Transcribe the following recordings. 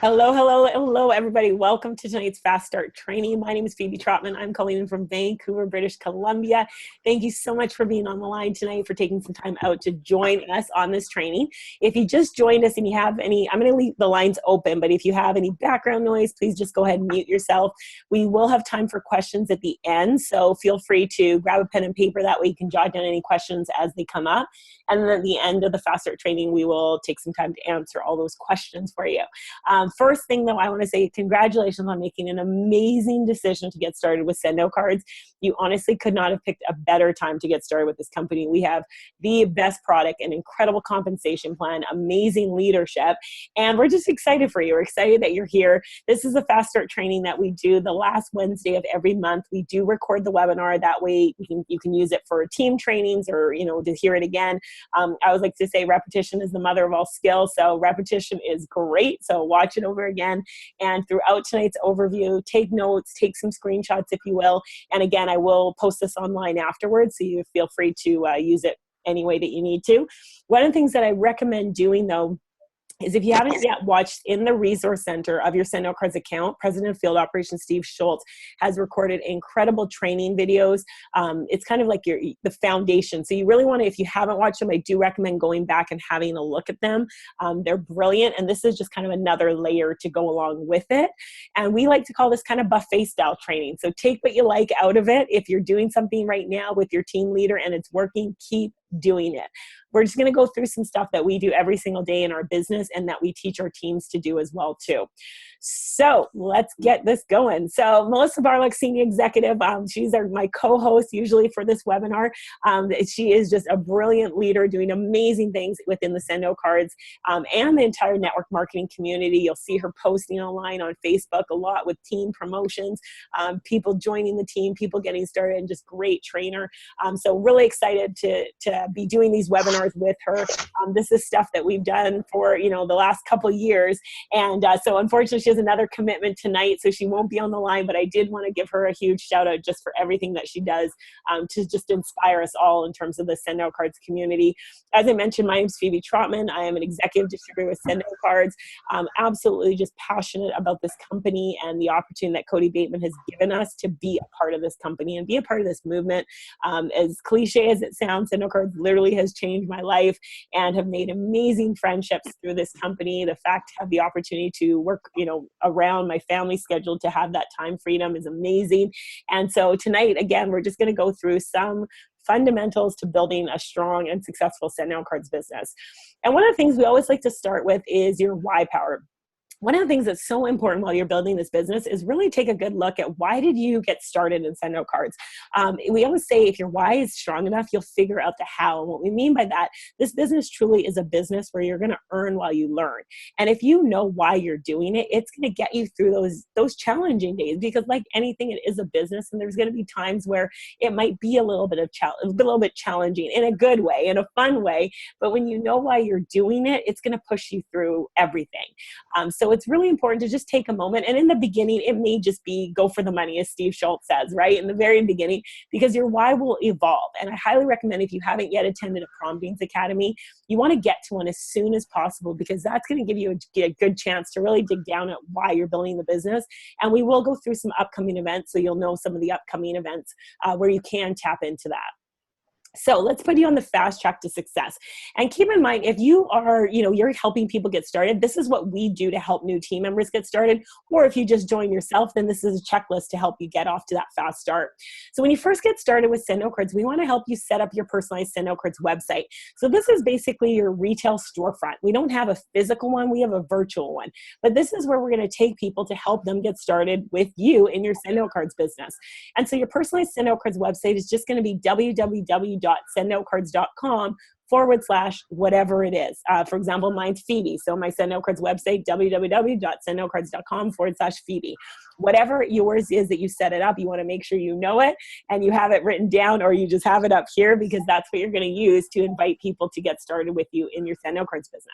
Hello, hello, hello, everybody. Welcome to tonight's Fast Start training. My name is Phoebe Trotman. I'm calling in from Vancouver, British Columbia. Thank you so much for being on the line tonight, for taking some time out to join us on this training. If you just joined us and you have any, I'm going to leave the lines open, but if you have any background noise, please just go ahead and mute yourself. We will have time for questions at the end, so feel free to grab a pen and paper. That way you can jot down any questions as they come up. And then at the end of the Fast Start training, we will take some time to answer all those questions for you. First thing, though, I want to say congratulations on making an amazing decision to get started with SendOutCards. You honestly could not have picked a better time to get started with this company. We have the best product, an incredible compensation plan, amazing leadership, and we're just excited for you. We're excited that you're here. This is a Fast Start training that we do the last Wednesday of every month. We do record the webinar. That way you can use it for team trainings or to hear it again. I always like to say repetition is the mother of all skills, so repetition is great. So watch it over again, and throughout tonight's overview, take notes, take some screenshots if you will, and again, I will post this online afterwards, so you feel free to use it any way that you need to. One of the things that I recommend doing, though, is if you haven't yet watched in the resource center of your SendOutCards account, President of Field Operations Steve Schultz has recorded incredible training videos. It's kind of like the foundation. So you really want to, if you haven't watched them, I do recommend going back and having a look at them. They're brilliant, and this is just kind of another layer to go along with it. And we like to call this kind of buffet style training. So take what you like out of it. If you're doing something right now with your team leader and it's working, keep doing it. We're just going to go through some stuff that we do every single day in our business and that we teach our teams to do as well too. So let's get this going. So Melissa Barlock, Senior Executive, she's my co-host usually for this webinar. She is just a brilliant leader doing amazing things within the SendOutCards and the entire network marketing community. You'll see her posting online on Facebook a lot with team promotions, people joining the team, people getting started, and just great trainer. So really excited to be doing these webinars with her. This is stuff that we've done for the last couple of years, and so unfortunately she has another commitment tonight, so she won't be on the line, but I did want to give her a huge shout out just for everything that she does to just inspire us all in terms of the SendOutCards community. As I mentioned, my name is Phoebe Trotman. I am an executive distributor with SendOutCards. Absolutely just passionate about this company and the opportunity that Cody Bateman has given us to be a part of this company and be a part of this movement. As cliche as it sounds, SendOutCards literally has changed my life and have made amazing friendships through this company. The fact to have the opportunity to work, around my family schedule, to have that time freedom is amazing. And so tonight, again, we're just going to go through some fundamentals to building a strong and successful SendOutCards business. And one of the things we always like to start with is your why power. One of the things that's so important while you're building this business is really take a good look at why did you get started in SendOutCards. We always say if your why is strong enough, you'll figure out the how. And what we mean by that, this business truly is a business where you're going to earn while you learn. And if you know why you're doing it, it's going to get you through those challenging days, because like anything, it is a business, and there's going to be times where it might be a little bit challenging in a good way, in a fun way. But when you know why you're doing it, it's going to push you through everything. So it's really important to just take a moment. And in the beginning, it may just be go for the money, as Steve Schultz says, right? In the very beginning, because your why will evolve. And I highly recommend, if you haven't yet attended a Promptings Academy, you want to get to one as soon as possible, because that's going to give you a good chance to really dig down at why you're building the business. And we will go through some upcoming events, so you'll know some of the upcoming events where you can tap into that. So let's put you on the fast track to success. And keep in mind, if you are, you're helping people get started, this is what we do to help new team members get started. Or if you just join yourself, then this is a checklist to help you get off to that fast start. So when you first get started with SendOutCards, we want to help you set up your personalized SendOutCards website. So this is basically your retail storefront. We don't have a physical one, we have a virtual one. But this is where we're going to take people to help them get started with you in your SendOutCards business. And so your personalized SendOutCards website is just going to be www.sendoutcards.com/whatever it is. For example, mine's Phoebe. So my SendOutCards website, www.sendoutcards.com/Phoebe. Whatever yours is that you set it up, you want to make sure you know it and you have it written down, or you just have it up here, because that's what you're going to use to invite people to get started with you in your SendOutCards business.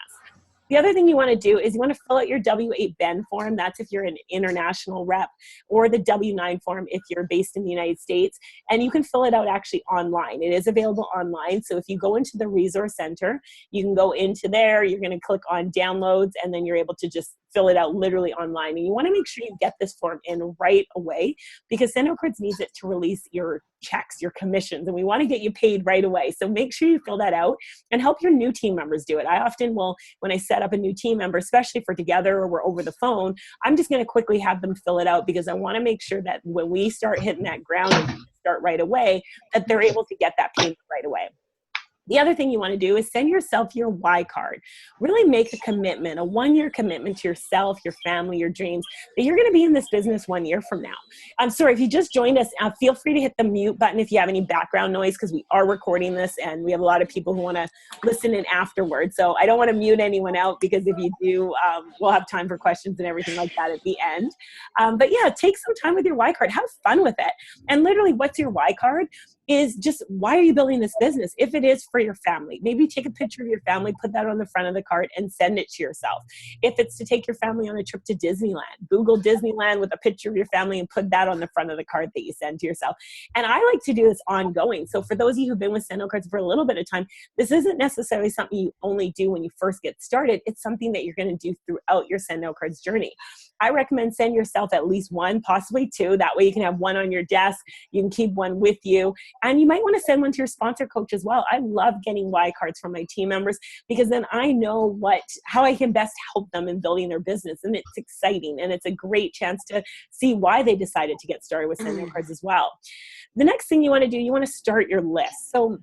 The other thing you want to do is you want to fill out your W-8 BEN form. That's if you're an international rep, or the W-9 form if you're based in the United States. And you can fill it out actually online. It is available online. So if you go into the Resource Center, you can go into there, you're going to click on downloads, and then you're able to just fill it out literally online. And you want to make sure you get this form in right away, because SendOutCards needs it to release your checks, your commissions, and we want to get you paid right away. So make sure you fill that out and help your new team members do it. I often will, when I set up a new team member, especially for together or we're over the phone, I'm just going to quickly have them fill it out, because I want to make sure that when we start hitting that ground and start right away, that they're able to get that payment right away. The other thing you want to do is send yourself your why card. Really make a commitment, a 1-year commitment to yourself, your family, your dreams, that you're going to be in this business 1 year from now. I'm sorry, if you just joined us, feel free to hit the mute button if you have any background noise, because we are recording this and we have a lot of people who want to listen in afterwards. So I don't want to mute anyone out, because if you do, we'll have time for questions and everything like that at the end. But yeah, take some time with your why card. Have fun with it. And literally, what's your why card? Is just, why are you building this business? If it is for your family, maybe take a picture of your family, put that on the front of the card and send it to yourself. If it's to take your family on a trip to Disneyland, Google Disneyland with a picture of your family and put that on the front of the card that you send to yourself. And I like to do this ongoing. So for those of you who've been with SendOutCards for a little bit of time, this isn't necessarily something you only do when you first get started. It's something that you're going to do throughout your SendOutCards journey. I recommend send yourself at least 1, possibly 2. That way you can have 1 on your desk. You can keep 1 with you. And you might want to send 1 to your sponsor coach as well. I love getting why cards from my team members, because then I know how I can best help them in building their business. And it's exciting. And it's a great chance to see why they decided to get started with SendOutCards as well. The next thing you want to do, you want to start your list. So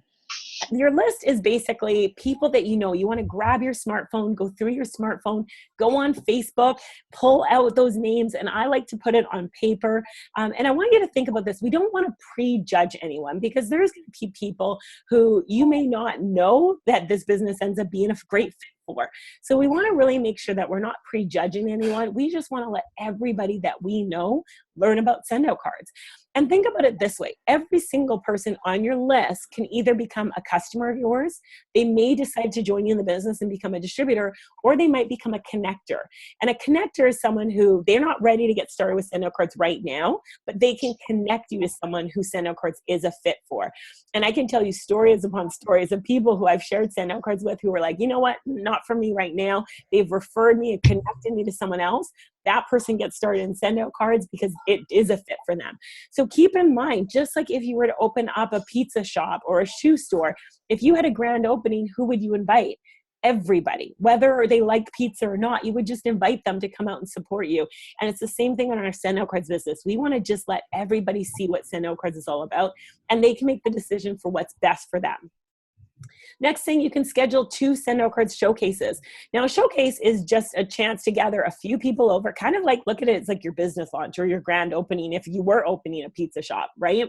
your list is basically people that you know. You want to grab your smartphone, go through your smartphone, go on Facebook, pull out those names, and I like to put it on paper. And I want you to think about this. We don't want to prejudge anyone, because there's going to be people who you may not know that this business ends up being a great fit for. So we want to really make sure that we're not prejudging anyone. We just want to let everybody that we know learn about SendOutCards. And think about it this way. Every single person on your list can either become a customer of yours, they may decide to join you in the business and become a distributor, or they might become a connector. And a connector is someone who, they're not ready to get started with SendOutCards right now, but they can connect you to someone who SendOutCards is a fit for. And I can tell you stories upon stories of people who I've shared SendOutCards with who were like, you know what, not for me right now. They've referred me and connected me to someone else. That person gets started in SendOutCards because it is a fit for them. So keep in mind, just like if you were to open up a pizza shop or a shoe store, if you had a grand opening, who would you invite? Everybody, whether they like pizza or not. You would just invite them to come out and support you. And it's the same thing in our SendOutCards business. We want to just let everybody see what SendOutCards is all about, and they can make the decision for what's best for them. Next thing, you can schedule 2 SendOutCards showcases. Now, a showcase is just a chance to gather a few people over, kind of like, look at it, it's like your business launch or your grand opening if you were opening a pizza shop, right?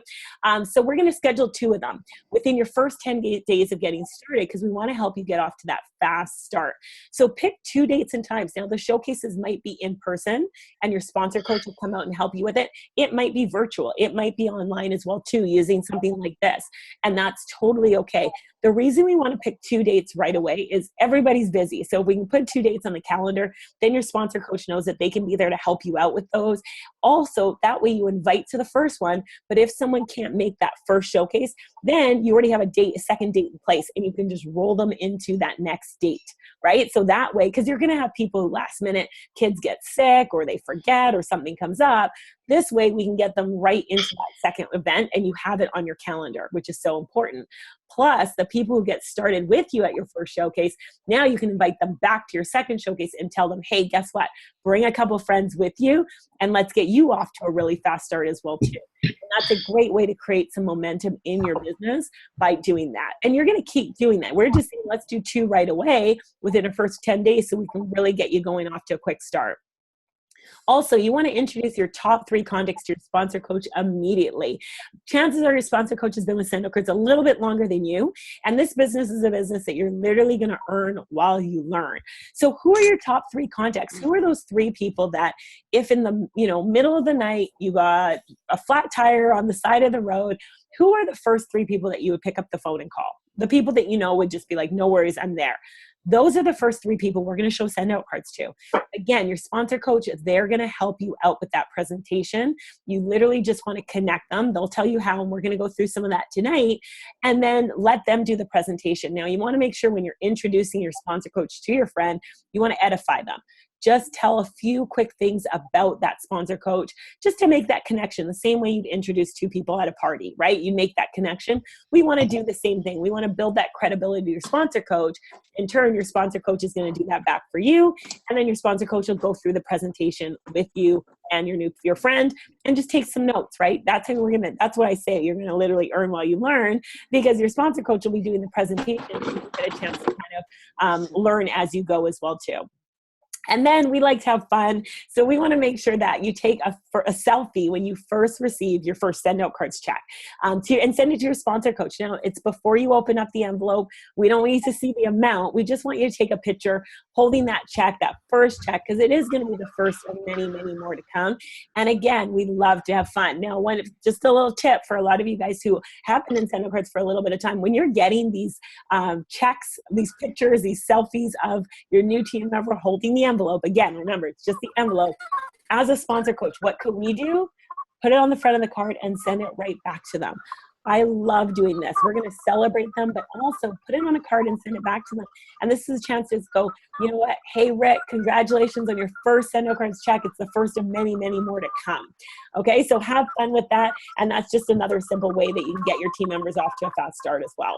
So we're going to schedule 2 of them within your first 10 days of getting started, because we want to help you get off to that fast start. So pick 2 dates and times. Now, the showcases might be in person, and your sponsor coach will come out and help you with it. It might be virtual. It might be online as well, too, using something like this. And that's totally okay. The reason we want to pick 2 dates right away is everybody's busy. So if we can put 2 dates on the calendar, then your sponsor coach knows that they can be there to help you out with those. Also, that way you invite to the first one, but if someone can't make that first showcase, then you already have a second date in place, and you can just roll them into that next date, right? So that way, because you're going to have people who last minute, kids get sick or they forget or something comes up. This way we can get them right into that second event, and you have it on your calendar, which is so important. Plus, the people who get started with you at your first showcase, now you can invite them back to your second showcase and tell them, hey, guess what? Bring a couple friends with you, and let's get you off to a really fast start as well, too. And that's a great way to create some momentum in your business by doing that. And you're going to keep doing that. We're just saying, let's do 2 right away within the first 10 days so we can really get you going off to a quick start. Also, you want to introduce your top 3 contacts to your sponsor coach immediately. Chances are your sponsor coach has been with SendOutCards a little bit longer than you, and this business is a business that you're literally going to earn while you learn. So who are your top 3 contacts? Who are those 3 people that if in the middle of the night you got a flat tire on the side of the road, who are the first 3 people that you would pick up the phone and call? The people that would just be like, no worries, I'm there. Those are the first 3 people we're going to show SendOutCards to. Again, your sponsor coach, they're going to help you out with that presentation. You literally just want to connect them. They'll tell you how, and we're going to go through some of that tonight, and then let them do the presentation. Now, you want to make sure when you're introducing your sponsor coach to your friend, you want to edify them. just tell a few quick things about that sponsor coach just to make that connection, the same way you'd introduce two people at a party, right? You make that connection. We want to do the same thing. We want to build that credibility to your sponsor coach. In turn, your sponsor coach is going to do that back for you. And then your sponsor coach will go through the presentation with you and your friend and just take some notes, right? That's how that's what I say. You're going to literally earn while you learn, because your sponsor coach will be doing the presentation and you get a chance to kind of learn as you go as well too. And then we like to have fun. So we want to make sure that you take a selfie when you first receive your first SendOutCards check and send it to your sponsor coach. Now, it's before you open up the envelope. We don't want you to see the amount. We just want you to take a picture holding that check, that first check, because it is going to be the first of many, many more to come. And again, we love to have fun. Now, just a little tip for a lot of you guys who have been in SendOutCards for a little bit of time, when you're getting these checks, these pictures, these selfies of your new team member holding the envelope, again, remember, it's just the envelope. As a sponsor coach, what could we do? Put it on the front of the card and send it right back to them. I love doing this. We're going to celebrate them, but also put it on a card and send it back to them. And this is a chance to go, you know what? Hey, Rick, congratulations on your first SendOutCards check. It's the first of many, many more to come. Okay, so have fun with that. And that's just another simple way that you can get your team members off to a fast start as well.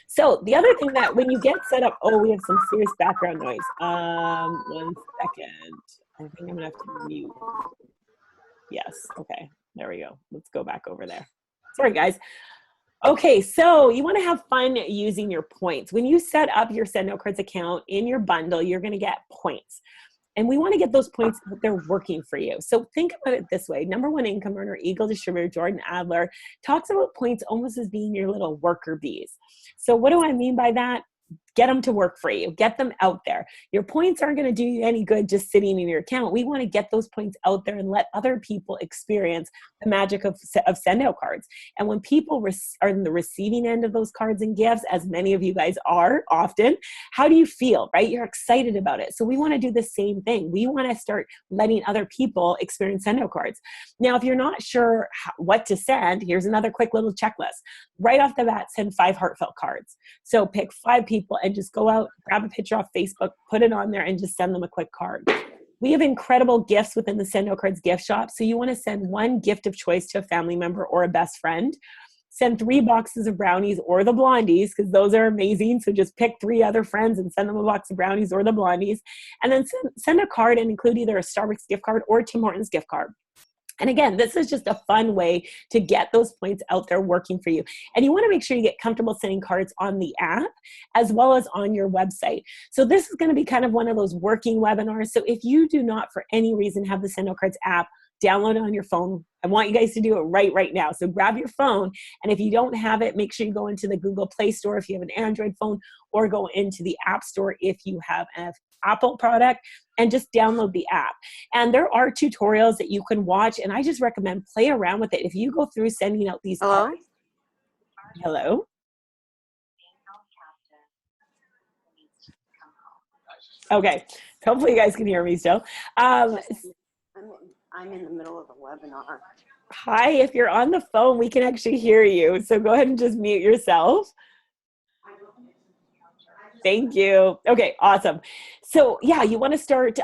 So the other thing that when you get set up, oh, we have some serious background noise. 1 second. I think I'm gonna have to mute. Yes, okay, there we go. Let's go back over there. Sorry, guys. Okay, so you wanna have fun using your points. When you set up your SendOutCards account in your bundle, you're gonna get points. And we want to get those points that they're working for you. So think about it this way. #1 income earner, Eagle Distributor, Jordan Adler, talks about points almost as being your little worker bees. So what do I mean by that? Get them to work for you. Get them out there. Your points aren't going to do you any good just sitting in your account. We want to get those points out there and let other people experience the magic of SendOutCards. And when people are in the receiving end of those cards and gifts, as many of you guys are often, how do you feel, right? You're excited about it. So we want to do the same thing. We want to start letting other people experience SendOutCards. Now, if you're not sure what to send, here's another quick little checklist. Right off the bat, send 5 heartfelt cards. So pick 5 people and just go out, grab a picture off Facebook, put it on there, and just send them a quick card. We have incredible gifts within the SendOutCards gift shop. So you want to send 1 gift of choice to a family member or a best friend. Send 3 boxes of brownies or the blondies, because those are amazing. So just pick 3 other friends and send them a box of brownies or the blondies. And then send a card and include either a Starbucks gift card or Tim Hortons gift card. And again, this is just a fun way to get those points out there working for you. And you want to make sure you get comfortable sending cards on the app as well as on your website. So this is going to be kind of one of those working webinars. So if you do not, for any reason, have the SendOutCards app, download it on your phone. I want you guys to do it right now. So grab your phone, and if you don't have it, make sure you go into the Google Play Store if you have an Android phone, or go into the App Store if you have an Apple product, and just download the app. And there are tutorials that you can watch, and I just recommend play around with it. If you go through sending out these cards. Hello? Okay, hopefully you guys can hear me still. I'm in the middle of a webinar. Hi, if you're on the phone, we can actually hear you. So go ahead and just mute yourself. Thank you. Okay, awesome. So yeah, you want to start,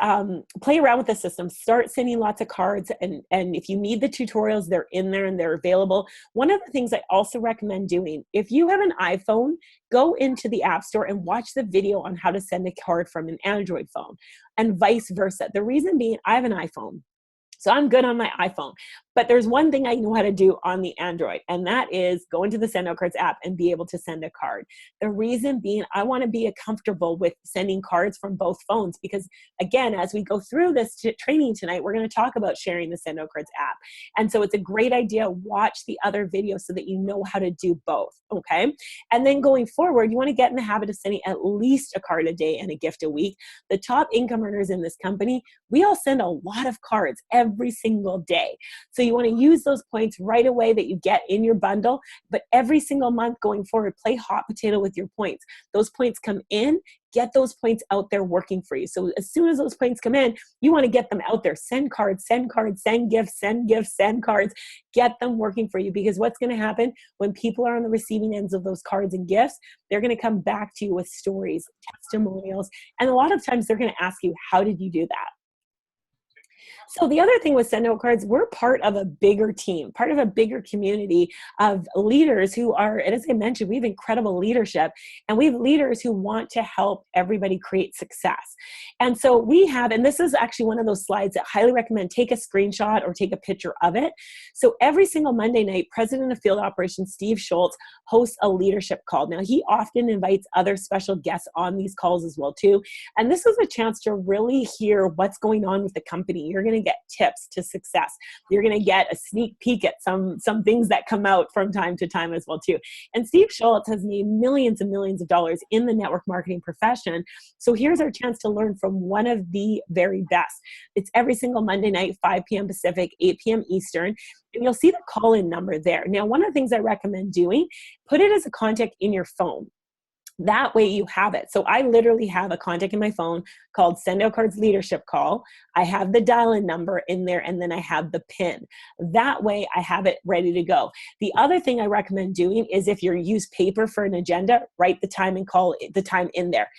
play around with the system, start sending lots of cards. And if you need the tutorials, they're in there and they're available. One of the things I also recommend doing, if you have an iPhone, go into the App Store and watch the video on how to send a card from an Android phone and vice versa. The reason being, I have an iPhone. So I'm good on my iPhone, but there's one thing I know how to do on the Android, and that is go into the SendOutCards app and be able to send a card. The reason being, I want to be comfortable with sending cards from both phones because, again, as we go through this training tonight, we're going to talk about sharing the SendOutCards app. And so it's a great idea. Watch the other videos so that you know how to do both, okay? And then going forward, you want to get in the habit of sending at least a card a day and a gift a week. The top income earners in this company, we all send a lot of cards every every single day. So you want to use those points right away that you get in your bundle, but every single month going forward, play hot potato with your points. Those points come in, get those points out there working for you. So as soon as those points come in, you want to get them out there. Send cards, send cards, send gifts, send cards. Get them working for you, because what's going to happen when people are on the receiving ends of those cards and gifts, they're going to come back to you with stories, testimonials, and a lot of times they're going to ask you, how did you do that? So the other thing with SendOutCards, we're part of a bigger team, part of a bigger community of leaders who are, and as I mentioned, we have incredible leadership, and we have leaders who want to help everybody create success. And so we have, and this is actually one of those slides that I highly recommend, take a screenshot or take a picture of it. So every single Monday night, President of Field Operations, Steve Schultz, hosts a leadership call. Now, he often invites other special guests on these calls as well, too. And this is a chance to really hear what's going on with the company. You're going to get tips to success. You're going to get a sneak peek at some things that come out from time to time as well too. And Steve Schultz has made millions and millions of dollars in the network marketing profession. So here's our chance to learn from one of the very best. It's every single Monday night, 5 p.m. Pacific, 8 p.m. Eastern. And you'll see the call-in number there. Now, one of the things I recommend doing, put it as a contact in your phone. That way you have it. So I literally have a contact in my phone called SendOutCards Leadership Call. I have the dial-in number in there, and then I have the PIN. That way I have it ready to go. The other thing I recommend doing is, if you use paper for an agenda, write the time and call the time in there.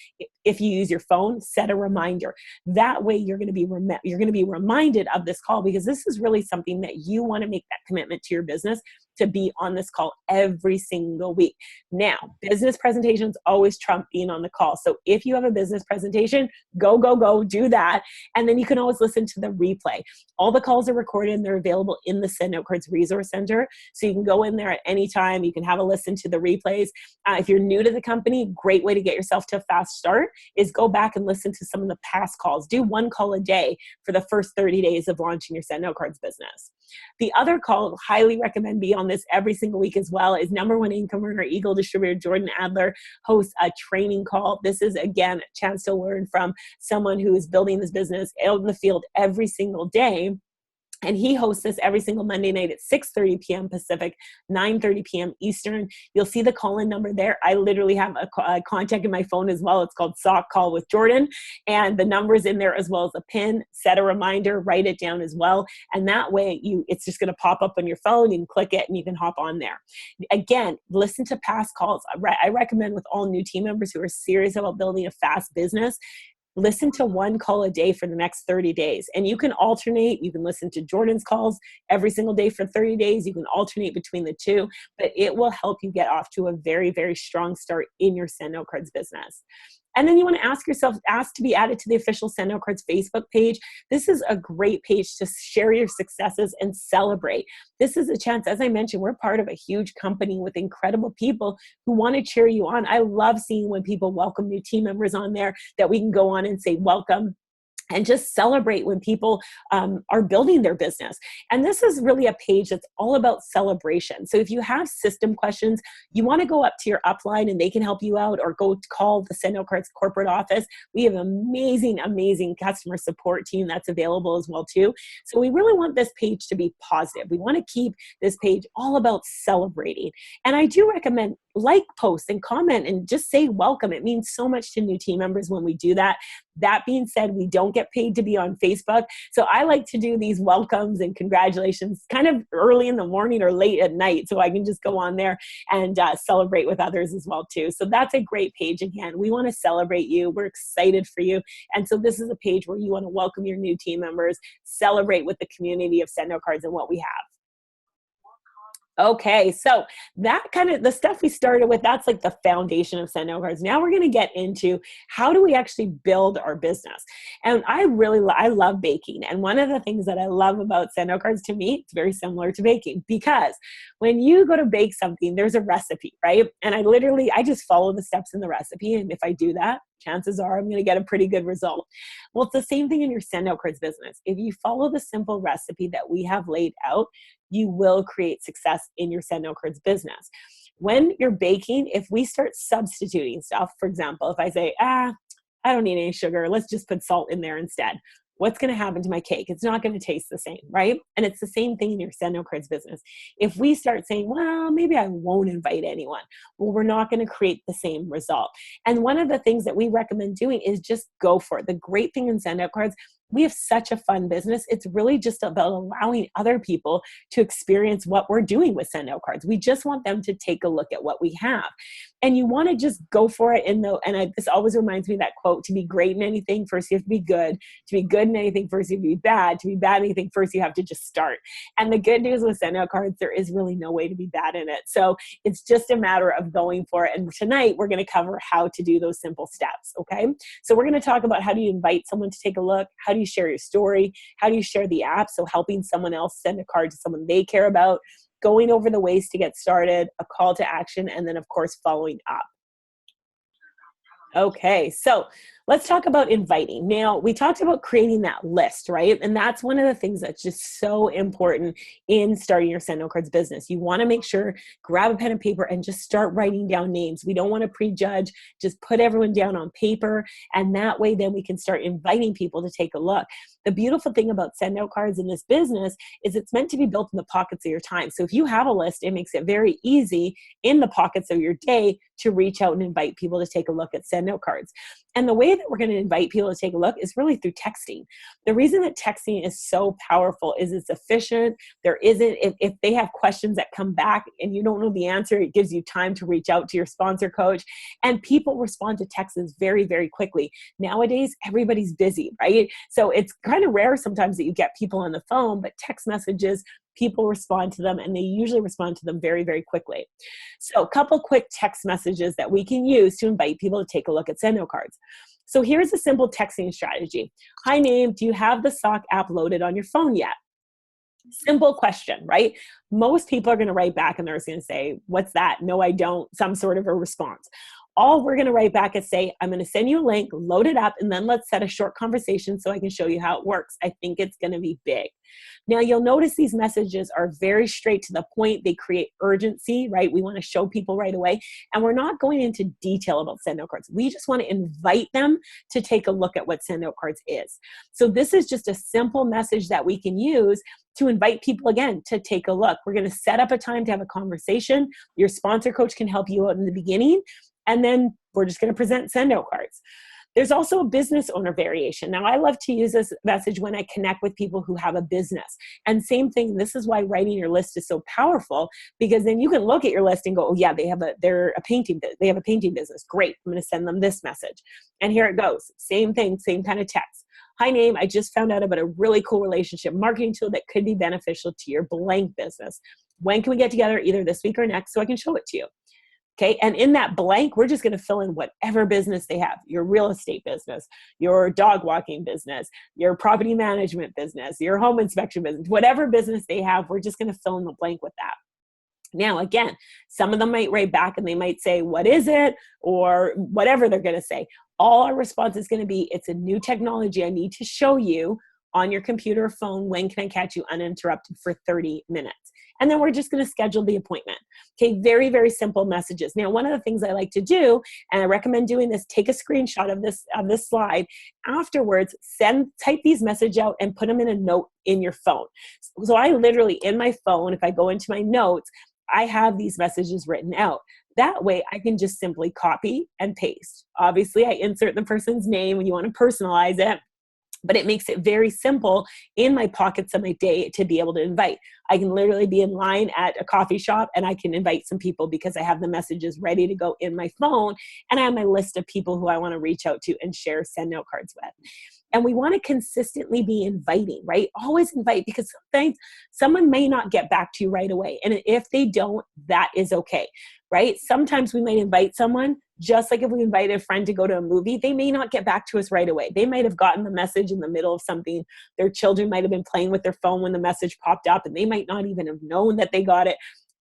If you use your phone, set a reminder. That way you're going to be reminded of this call, because this is really something that you want to make that commitment to your business, to be on this call every single week. Now, business presentations always trump being on the call. So if you have a business presentation, go, do that. And then you can always listen to the replay. All the calls are recorded and they're available in the SendOutCards Resource Center. So you can go in there at any time. You can have a listen to the replays. If you're new to the company, great way to get yourself to a fast start is go back and listen to some of the past calls. Do one call a day for the first 30 days of launching your SendOutCards business. The other call, highly recommend be on this every single week as well, is number one income earner, Eagle distributor Jordan Adler hosts a training call. This is, again, a chance to learn from someone who is building this business out in the field every single day. And he hosts this every single Monday night at 6:30 p.m. Pacific, 9:30 p.m. Eastern. You'll see the call-in number there. I literally have a contact in my phone as well. It's called SOC Call with Jordan. And the number's in there as well as a PIN. Set a reminder, write it down as well. And that way, it's just going to pop up on your phone. You can click it and you can hop on there. Again, listen to past calls. I recommend with all new team members who are serious about building a fast business, listen to one call a day for the next 30 days. And you can alternate. You can listen to Jordan's calls every single day for 30 days. You can alternate between the two, but it will help you get off to a very, very strong start in your SendOutCards business. And then you want to ask to be added to the official SendOutCards Facebook page. This is a great page to share your successes and celebrate. This is a chance, as I mentioned, we're part of a huge company with incredible people who want to cheer you on. I love seeing when people welcome new team members on there, that we can go on and say, welcome, and just celebrate when people are building their business. And this is really a page that's all about celebration. So if you have system questions, you want to go up to your upline and they can help you out, or go call the SendOutCards corporate office. We have an amazing, amazing customer support team that's available as well too. So we really want this page to be positive. We want to keep this page all about celebrating. And I do recommend like post and comment and just say welcome. It means so much to new team members when we do that. That being said, we don't get paid to be on Facebook. So I like to do these welcomes and congratulations kind of early in the morning or late at night, so I can just go on there and celebrate with others as well too. So that's a great page. Again, we want to celebrate you. We're excited for you. And so this is a page where you want to welcome your new team members, celebrate with the community of SendOutCards and what we have. Okay, so that kind of the stuff we started with, that's like the foundation of SendOutCards. Now we're going to get into how do we actually build our business. And I love baking. And one of the things that I love about SendOutCards, to me, it's very similar to baking, because when you go to bake something, there's a recipe, right? And I just follow the steps in the recipe. And if I do that, chances are I'm going to get a pretty good result. Well, it's the same thing in your SendOutCards business. If you follow the simple recipe that we have laid out, you will create success in your SendOutCards business. When you're baking, if we start substituting stuff, for example, if I say, I don't need any sugar, let's just put salt in there instead. what's going to happen to my cake? It's not going to taste the same, right? And it's the same thing in your SendOutCards business. If we start saying, well, maybe I won't invite anyone, well, we're not going to create the same result. And one of the things that we recommend doing is just go for it. The great thing in SendOutCards, we have such a fun business. It's really just about allowing other people to experience what we're doing with SendOutCards. We just want them to take a look at what we have. And you want to just go for it. This always reminds me of that quote, to be great in anything, first you have to be good. To be good in anything, first you have to be bad. To be bad in anything, first you have to just start. And the good news with SendOutCards, there is really no way to be bad in it. So it's just a matter of going for it. And tonight we're going to cover how to do those simple steps, okay? So we're going to talk about how do you invite someone to take a look, how do you share your story, how do you share the app, so helping someone else send a card to someone they care about, going over the ways to get started, a call to action, and then of course following up. Okay, so let's talk about inviting. Now, we talked about creating that list, right? And that's one of the things that's just so important in starting your SendOutCards business. You want to make sure, grab a pen and paper and just start writing down names. We don't want to prejudge, just put everyone down on paper. And that way, then we can start inviting people to take a look. The beautiful thing about SendOutCards in this business is it's meant to be built in the pockets of your time. So if you have a list, it makes it very easy in the pockets of your day to reach out and invite people to take a look at SendOutCards. And the way that we're going to invite people to take a look is really through texting. The reason that texting is so powerful is it's efficient. If they have questions that come back and you don't know the answer, it gives you time to reach out to your sponsor coach. And people respond to texts very, very quickly. Nowadays, everybody's busy, right? So it's kind of rare sometimes that you get people on the phone, but text messages, people respond to them, and they usually respond to them very, very quickly. So a couple quick text messages that we can use to invite people to take a look at SendOutCards. So here's a simple texting strategy. Hi, name, do you have the SOC app loaded on your phone yet? Simple question, right? Most people are going to write back and they're going to say, what's that? No, I don't, some sort of a response. All we're going to write back is say, I'm going to send you a link, load it up, and then let's set a short conversation so I can show you how it works. I think it's going to be big. Now, you'll notice these messages are very straight to the point. They create urgency, right? We want to show people right away. And we're not going into detail about SendOutCards. We just want to invite them to take a look at what SendOutCards is. So this is just a simple message that we can use to invite people, again, to take a look. We're going to set up a time to have a conversation. Your sponsor coach can help you out in the beginning. And then we're just going to present SendOutCards. There's also a business owner variation. Now, I love to use this message when I connect with people who have a business. And same thing, this is why writing your list is so powerful, because then you can look at your list and go, oh yeah, they have a painting business. Great, I'm going to send them this message. And here it goes. Same thing, same kind of text. Hi, name, I just found out about a really cool relationship marketing tool that could be beneficial to your blank business. When can we get together, either this week or next, so I can show it to you? Okay, and in that blank, we're just going to fill in whatever business they have, your real estate business, your dog walking business, your property management business, your home inspection business, whatever business they have, we're just going to fill in the blank with that. Now, again, some of them might write back and they might say, what is it? Or whatever they're going to say. All our response is going to be, it's a new technology I need to show you on your computer or phone. When can I catch you uninterrupted for 30 minutes? And then we're just going to schedule the appointment. Okay, very, very simple messages. Now, one of the things I like to do, and I recommend doing this, take a screenshot of this slide. Afterwards, type these messages out and put them in a note in your phone. So I literally, in my phone, if I go into my notes, I have these messages written out. That way, I can just simply copy and paste. Obviously, I insert the person's name when you want to personalize it. But it makes it very simple in my pockets of my day to be able to invite. I can literally be in line at a coffee shop and I can invite some people because I have the messages ready to go in my phone and I have my list of people who I want to reach out to and share SendOutCards with. And we want to consistently be inviting, right? Always invite, because sometimes someone may not get back to you right away. And if they don't, that is okay, right? Sometimes we might invite someone, just like if we invited a friend to go to a movie, they may not get back to us right away. They might have gotten the message in the middle of something. Their children might have been playing with their phone when the message popped up, and they might not even have known that they got it.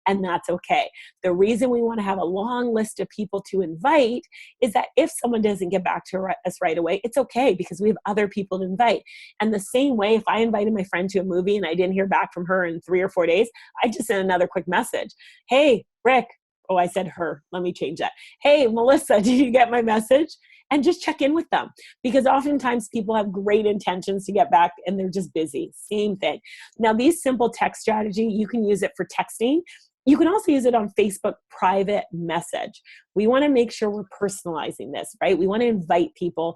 And that's okay. The reason we want to have a long list of people to invite is that if someone doesn't get back to us right away, it's okay, because we have other people to invite. And the same way, if I invited my friend to a movie and I didn't hear back from her in 3 or 4 days, I just sent another quick message. Hey, Rick. Oh, I said her. Let me change that. Hey, Melissa, did you get my message? and just check in with them, because oftentimes people have great intentions to get back and they're just busy. Same thing. Now, these simple text strategy, you can use it for texting. You can also use it on Facebook private message. We want to make sure we're personalizing this, right? We want to invite people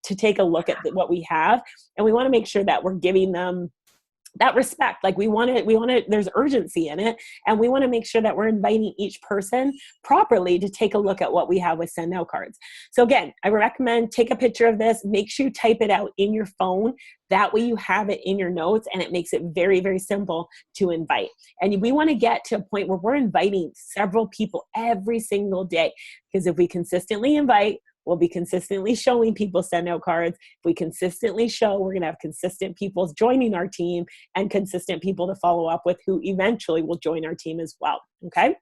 to take a look at what we have, and we want to make sure that we're giving them that respect. Like we want to, there's urgency in it. And we want to make sure that we're inviting each person properly to take a look at what we have with SendOutCards. So again, I recommend take a picture of this, make sure you type it out in your phone. That way you have it in your notes, and it makes it very, very simple to invite. And we want to get to a point where we're inviting several people every single day, because if we consistently invite, we'll be consistently showing people SendOutCards. If we consistently show, we're going to have consistent people joining our team and consistent people to follow up with, who eventually will join our team as well. Okay.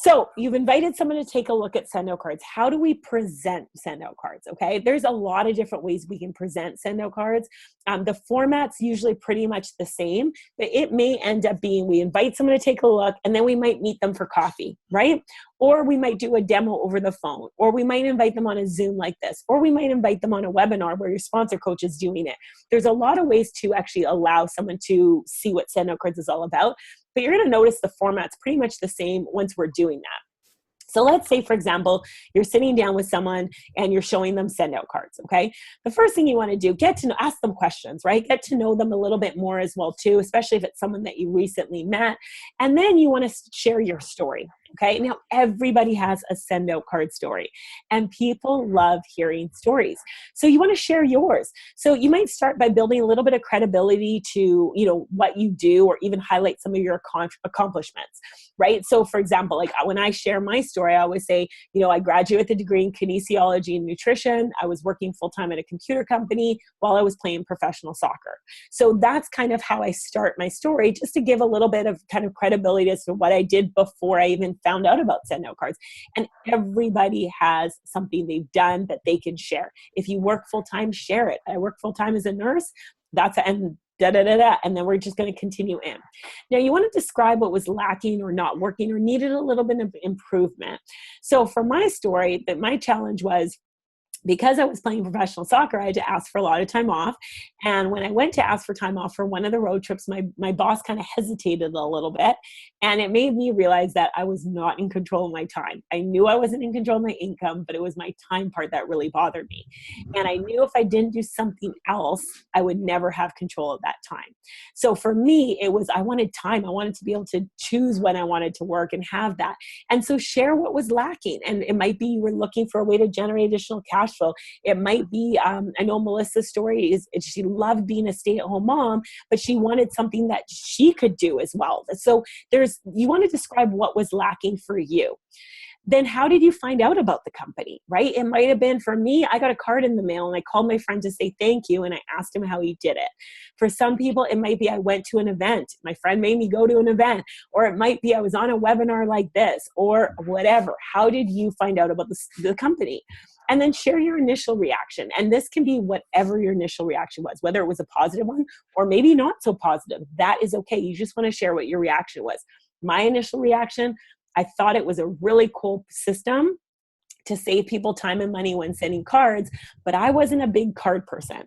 So you've invited someone to take a look at SendOutCards. How do we present SendOutCards? Okay, there's a lot of different ways we can present SendOutCards. The format's usually pretty much the same, but it may end up being we invite someone to take a look, and then we might meet them for coffee, right? Or we might do a demo over the phone, or we might invite them on a Zoom like this, or we might invite them on a webinar where your sponsor coach is doing it. There's a lot of ways to actually allow someone to see what SendOutCards is all about. But you're going to notice the format's pretty much the same once we're doing that. So let's say, for example, you're sitting down with someone and you're showing them SendOutCards, okay? The first thing you want to do, ask them questions, right? Get to know them a little bit more as well too, especially if it's someone that you recently met. And then you want to share your story, okay? Now, everybody has a SendOutCard story, and people love hearing stories. So you want to share yours. So you might start by building a little bit of credibility to, what you do, or even highlight some of your accomplishments, right? So for example, like when I share my story, I always say, I graduated with a degree in kinesiology and nutrition. I was working full-time at a computer company while I was playing professional soccer. So that's kind of how I start my story, just to give a little bit of kind of credibility as to what I did before I even found out about SendOutCards. And everybody has something they've done that they can share. If you work full-time, share it. I work full-time as a nurse. And then we're just going to continue in. Now, you want to describe what was lacking or not working or needed a little bit of improvement. So for my story, my challenge was, because I was playing professional soccer, I had to ask for a lot of time off. And when I went to ask for time off for one of the road trips, my boss kind of hesitated a little bit. And it made me realize that I was not in control of my time. I knew I wasn't in control of my income, but it was my time part that really bothered me. And I knew if I didn't do something else, I would never have control of that time. So for me, I wanted time. I wanted to be able to choose when I wanted to work and have that. And so share what was lacking. And it might be you were looking for a way to generate additional cash flow. It might be, I know Melissa's story is she loved being a stay-at-home mom, but she wanted something that she could do as well. So you want to describe what was lacking for you. Then how did you find out about the company, right? It might have been, for me, I got a card in the mail and I called my friend to say thank you, and I asked him how he did it. For some people, it might be I went to an event. My friend made me go to an event. Or it might be I was on a webinar like this, or whatever. How did you find out about the company? And then share your initial reaction. And this can be whatever your initial reaction was, whether it was a positive one or maybe not so positive. That is okay. You just want to share what your reaction was. My initial reaction, I thought it was a really cool system to save people time and money when sending cards, but I wasn't a big card person.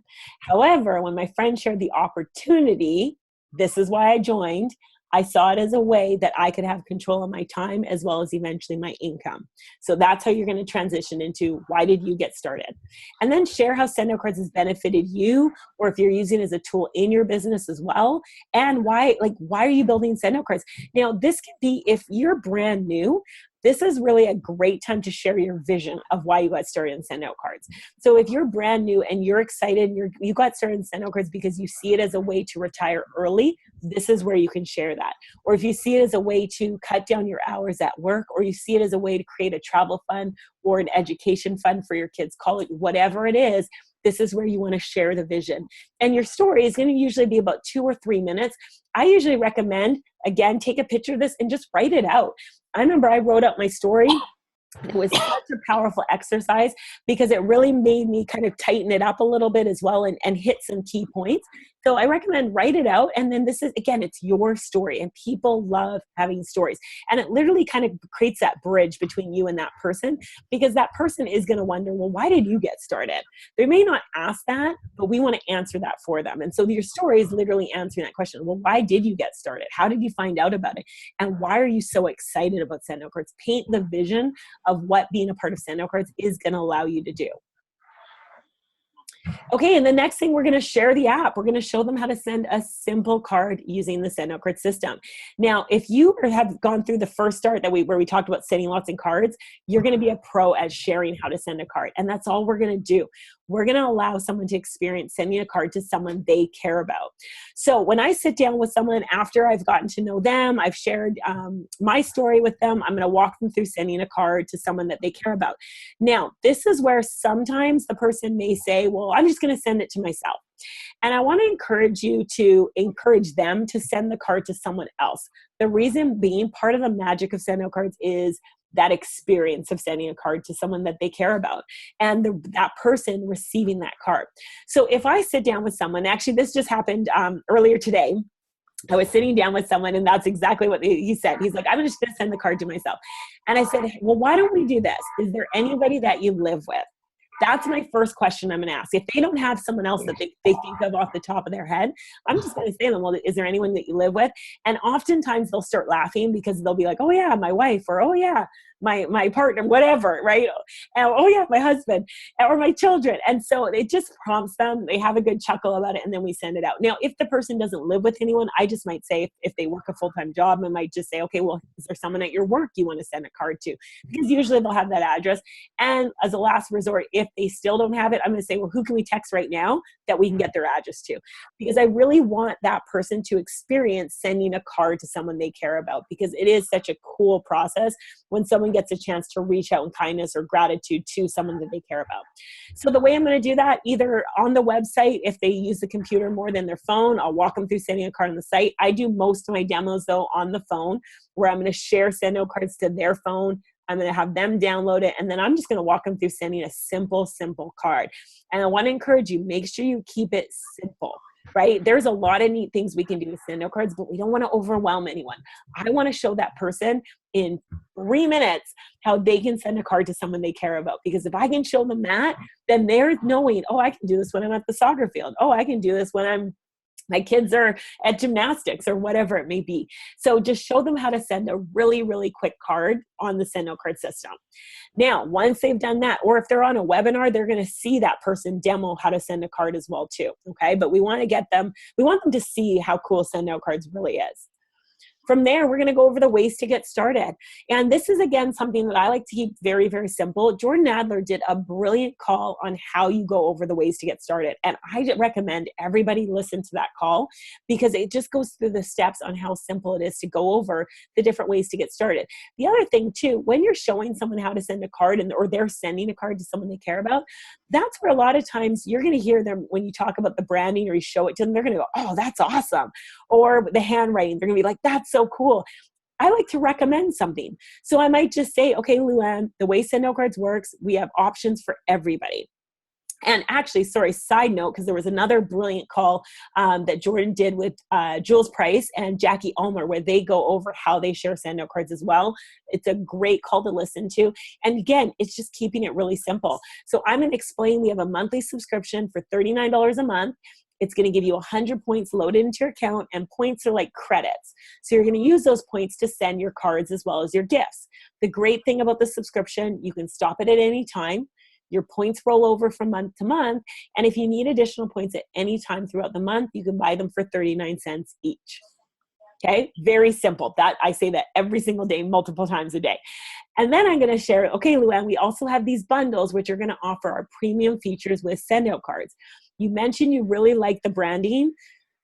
However, when my friend shared the opportunity, this is why I joined, I saw it as a way that I could have control of my time as well as eventually my income. So that's how you're going to transition into why did you get started? And then share how SendOutCards has benefited you, or if you're using it as a tool in your business as well. And why are you building SendOutCards? Now, this can be, if you're brand new, this is really a great time to share your vision of why you got started in SendOutCards. So if you're brand new and you're excited, you got started in SendOutCards because you see it as a way to retire early, this is where you can share that. Or if you see it as a way to cut down your hours at work, or you see it as a way to create a travel fund or an education fund for your kids' college, whatever it is, this is where you want to share the vision. And your story is going to usually be about 2 or 3 minutes. I usually recommend, again, take a picture of this and just write it out. I remember I wrote out my story. It was such a powerful exercise because it really made me kind of tighten it up a little bit as well and hit some key points. So I recommend write it out. And then this is, again, it's your story, and people love having stories. And it literally kind of creates that bridge between you and that person, because that person is going to wonder, well, why did you get started? They may not ask that, but we want to answer that for them. And so your story is literally answering that question. Well, why did you get started? How did you find out about it? And why are you so excited about SendOutCards? Paint the vision of what being a part of SendOutCards is going to allow you to do. Okay, and the next thing, we're going to share the app. We're going to show them how to send a simple card using the SendOutCards system. Now, if you have gone through the first start where we talked about sending lots of cards, you're going to be a pro at sharing how to send a card. And that's all we're going to do. We're going to allow someone to experience sending a card to someone they care about. So when I sit down with someone after I've gotten to know them, I've shared my story with them, I'm going to walk them through sending a card to someone that they care about. Now, this is where sometimes the person may say, well, I'm just going to send it to myself. And I want to encourage you to encourage them to send the card to someone else. The reason being, part of the magic of SendOutCards is that experience of sending a card to someone that they care about, and that person receiving that card. So if I sit down with someone, actually this just happened earlier today. I was sitting down with someone, and that's exactly what he said. He's like, I'm just going to send the card to myself. And I said, well, why don't we do this? Is there anybody that you live with? That's my first question I'm going to ask. If they don't have someone else that they think of off the top of their head, I'm just going to say to them, well, is there anyone that you live with? And oftentimes they'll start laughing, because they'll be like, oh yeah, my wife, or oh yeah, my partner, whatever, right? And, oh yeah, my husband, or my children. And so it just prompts them. They have a good chuckle about it, and then we send it out. Now, if the person doesn't live with anyone, I just might say, if they work a full-time job, I might just say, okay, well, is there someone at your work you want to send a card to? Because usually they'll have that address. And as a last resort, if they still don't have it, I'm going to say, well, who can we text right now that we can get their address to? Because I really want that person to experience sending a card to someone they care about, because it is such a cool process when someone gets a chance to reach out in kindness or gratitude to someone that they care about. So the way I'm going to do that, either on the website, if they use the computer more than their phone, I'll walk them through sending a card on the site. I do most of my demos though on the phone, where I'm going to share SendOutCards to their phone. I'm going to have them download it, and then I'm just going to walk them through sending a simple card. And I want to encourage you, make sure you keep it simple. Right? There's a lot of neat things we can do with SendOutCards, but we don't want to overwhelm anyone. I want to show that person in 3 minutes how they can send a card to someone they care about. Because if I can show them that, then they're knowing, oh, I can do this when I'm at the soccer field. Oh, I can do this when my kids are at gymnastics, or whatever it may be. So just show them how to send a really, really quick card on the SendOutCard system. Now, once they've done that, or if they're on a webinar, they're going to see that person demo how to send a card as well too. Okay. But we want them to see how cool SendOutCards really is. From there, we're going to go over the ways to get started. And this is, again, something that I like to keep very, very simple. Jordan Adler did a brilliant call on how you go over the ways to get started. And I recommend everybody listen to that call, because it just goes through the steps on how simple it is to go over the different ways to get started. The other thing, too, when you're showing someone how to send a card, or they're sending a card to someone they care about, that's where a lot of times you're going to hear them, when you talk about the branding or you show it to them, they're going to go, oh, that's awesome. Or the handwriting, they're going to be like, that's so cool. I like to recommend something. So I might just say, okay, Luann, the way SendOutCards works, we have options for everybody. And actually, side note, because there was another brilliant call that Jordan did with Jules Price and Jackie Ulmer, where they go over how they share SendOutCards as well. It's a great call to listen to. And again, it's just keeping it really simple. So I'm going to explain, we have a monthly subscription for $39 a month. It's going to give you 100 points loaded into your account, and points are like credits. So you're going to use those points to send your cards as well as your gifts. The great thing about the subscription, you can stop it at any time. Your points roll over from month to month. And if you need additional points at any time throughout the month, you can buy them for 39 cents each. Okay, very simple. That I say that every single day, multiple times a day. And then I'm going to share, okay, Luann, we also have these bundles, which are going to offer our premium features with SendOutCards. You mentioned you really like the branding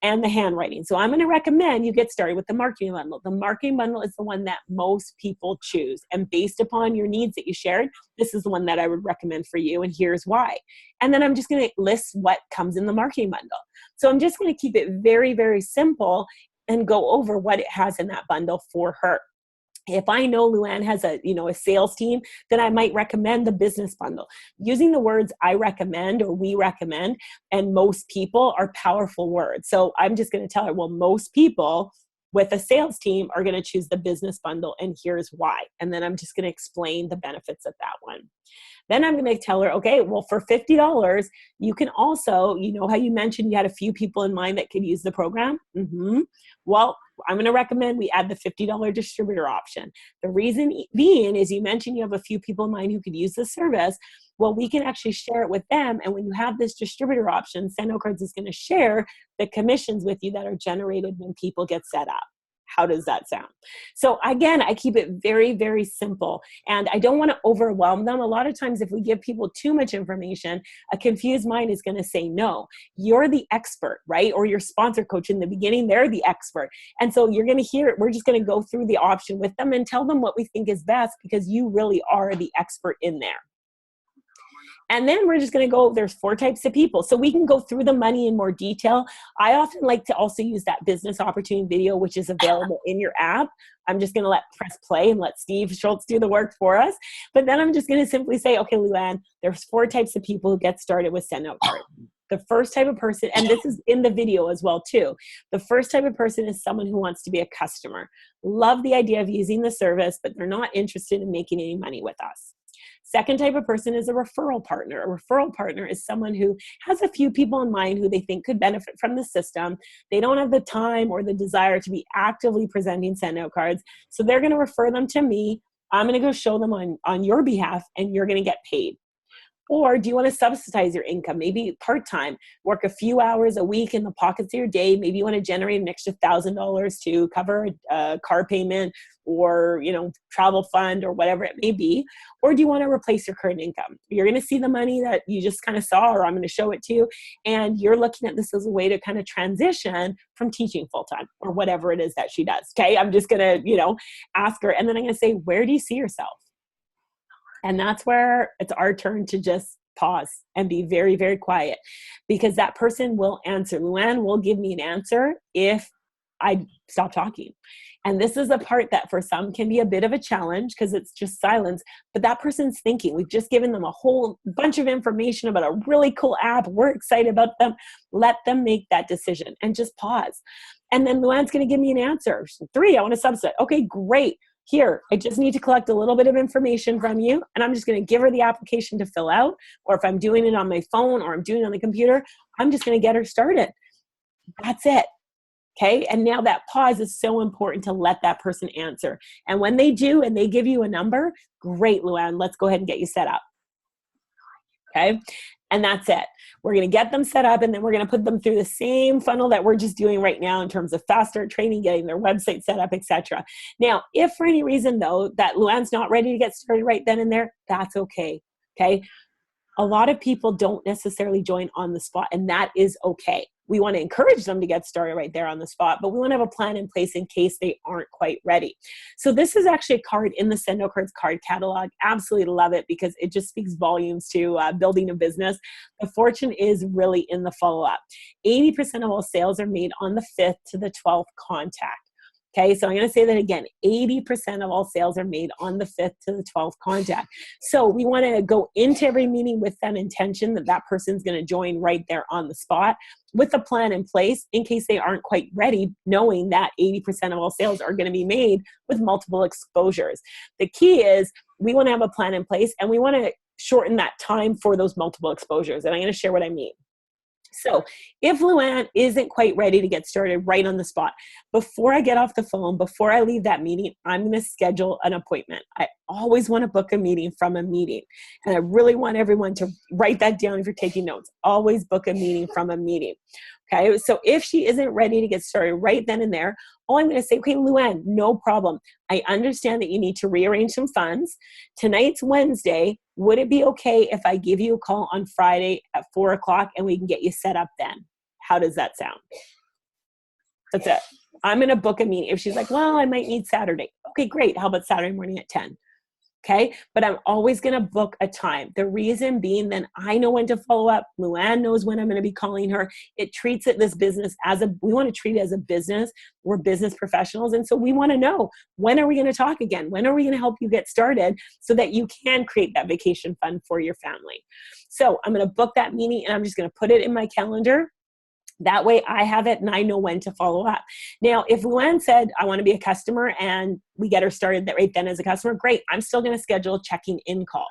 and the handwriting. So I'm going to recommend you get started with the marketing bundle. The marketing bundle is the one that most people choose. And based upon your needs that you shared, this is the one that I would recommend for you. And here's why. And then I'm just going to list what comes in the marketing bundle. So I'm just going to keep it very, very simple and go over what it has in that bundle for her. If I know Luann has a sales team, then I might recommend the business bundle. Using the words I recommend or we recommend and most people are powerful words. So I'm just going to tell her, well, most people with a sales team are going to choose the business bundle, and here's why. And then I'm just going to explain the benefits of that one. Then I'm going to tell her, okay, well, for $50, you can also, how you mentioned you had a few people in mind that could use the program? Well, I'm going to recommend we add the $50 distributor option. The reason being is you mentioned you have a few people in mind who could use the service. Well, we can actually share it with them. And when you have this distributor option, SendOutCards is going to share the commissions with you that are generated when people get set up. How does that sound? So again, I keep it very, very simple, and I don't want to overwhelm them. A lot of times if we give people too much information, a confused mind is going to say no. You're the expert, right? Or your sponsor coach in the beginning, they're the expert. And so you're going to hear it. We're just going to go through the option with them and tell them what we think is best, because you really are the expert in there. And then we're just going to go, there's 4 types of people. So we can go through the money in more detail. I often like to also use that business opportunity video, which is available in your app. I'm just going to press play and let Steve Schultz do the work for us. But then I'm just going to simply say, okay, Luann, there's 4 types of people who get started with SendOutCards. The first type of person, and this is in the video as well too, the first type of person is someone who wants to be a customer. Love the idea of using the service, but they're not interested in making any money with us. Second type of person is a referral partner. A referral partner is someone who has a few people in mind who they think could benefit from the system. They don't have the time or the desire to be actively presenting SendOutCards, so they're going to refer them to me. I'm going to go show them on your behalf, and you're going to get paid. Or do you want to subsidize your income? Maybe part-time, work a few hours a week in the pockets of your day. Maybe you want to generate an extra $1,000 to cover a car payment or, travel fund or whatever it may be. Or do you want to replace your current income? You're going to see the money that you just kind of saw, or I'm going to show it to you. And you're looking at this as a way to kind of transition from teaching full-time or whatever it is that she does. Okay. I'm just going to, ask her. And then I'm going to say, where do you see yourself? And that's where it's our turn to just pause and be very, very quiet, because that person will answer. Luann will give me an answer if I stop talking. And this is a part that for some can be a bit of a challenge because it's just silence, but that person's thinking. We've just given them a whole bunch of information about a really cool app. We're excited about them. Let them make that decision and just pause. And then Luann's going to give me an answer. 3, I want to subset. Okay, great. Here, I just need to collect a little bit of information from you, and I'm just going to give her the application to fill out, or if I'm doing it on my phone or I'm doing it on the computer, I'm just going to get her started. That's it. Okay. And now that pause is so important to let that person answer. And when they do, and they give you a number, great, Luann, let's go ahead and get you set up. Okay. And that's it. We're going to get them set up, and then we're going to put them through the same funnel that we're just doing right now in terms of fast start training, getting their website set up, etc. Now, if for any reason though that Luann's not ready to get started right then and there, that's okay. Okay. A lot of people don't necessarily join on the spot, and that is okay. We want to encourage them to get started right there on the spot, but we want to have a plan in place in case they aren't quite ready. So this is actually a card in the SendOutCards card catalog. Absolutely love it because it just speaks volumes to building a business. The fortune is really in the follow-up. 80% of all sales are made on the 5th to the 12th contact. Okay, so I'm going to say that again, 80% of all sales are made on the 5th to the 12th contact. So we want to go into every meeting with that intention that that person's going to join right there on the spot with a plan in place in case they aren't quite ready, knowing that 80% of all sales are going to be made with multiple exposures. The key is we want to have a plan in place, and we want to shorten that time for those multiple exposures. And I'm going to share what I mean. So if Luann isn't quite ready to get started right on the spot, before I get off the phone, before I leave that meeting, I'm going to schedule an appointment. I always want to book a meeting from a meeting. And I really want everyone to write that down if you're taking notes. Always book a meeting from a meeting. Okay, so if she isn't ready to get started right then and there, all I'm going to say, okay, Luann, no problem. I understand that you need to rearrange some funds. Tonight's Wednesday. Would it be okay if I give you a call on Friday at 4 o'clock and we can get you set up then? How does that sound? That's it. I'm going to book a meeting. If she's like, well, I might need Saturday. Okay, great. How about Saturday morning at 10? Okay. But I'm always going to book a time. The reason being, then I know when to follow up. Luann knows when I'm going to be calling her. It treats it, this business we want to treat it as a business. We're business professionals. And so we want to know, when are we going to talk again? When are we going to help you get started so that you can create that vacation fund for your family? So I'm going to book that meeting and I'm just going to put it in my calendar. That way I have it and I know when to follow up. Now, if Luann said, I want to be a customer and we get her started right then as a customer, great. I'm still going to schedule a checking in call.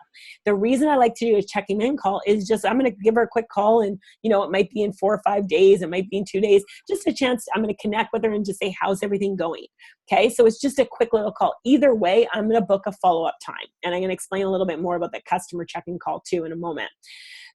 The reason I like to do a checking in call is just, I'm going to give her a quick call and, it might be in 4 or 5 days. It might be in 2 days, just a chance. I'm going to connect with her and just say, how's everything going? Okay. So it's just a quick little call. Either way, I'm going to book a follow-up time. And I'm going to explain a little bit more about that customer checking call too in a moment.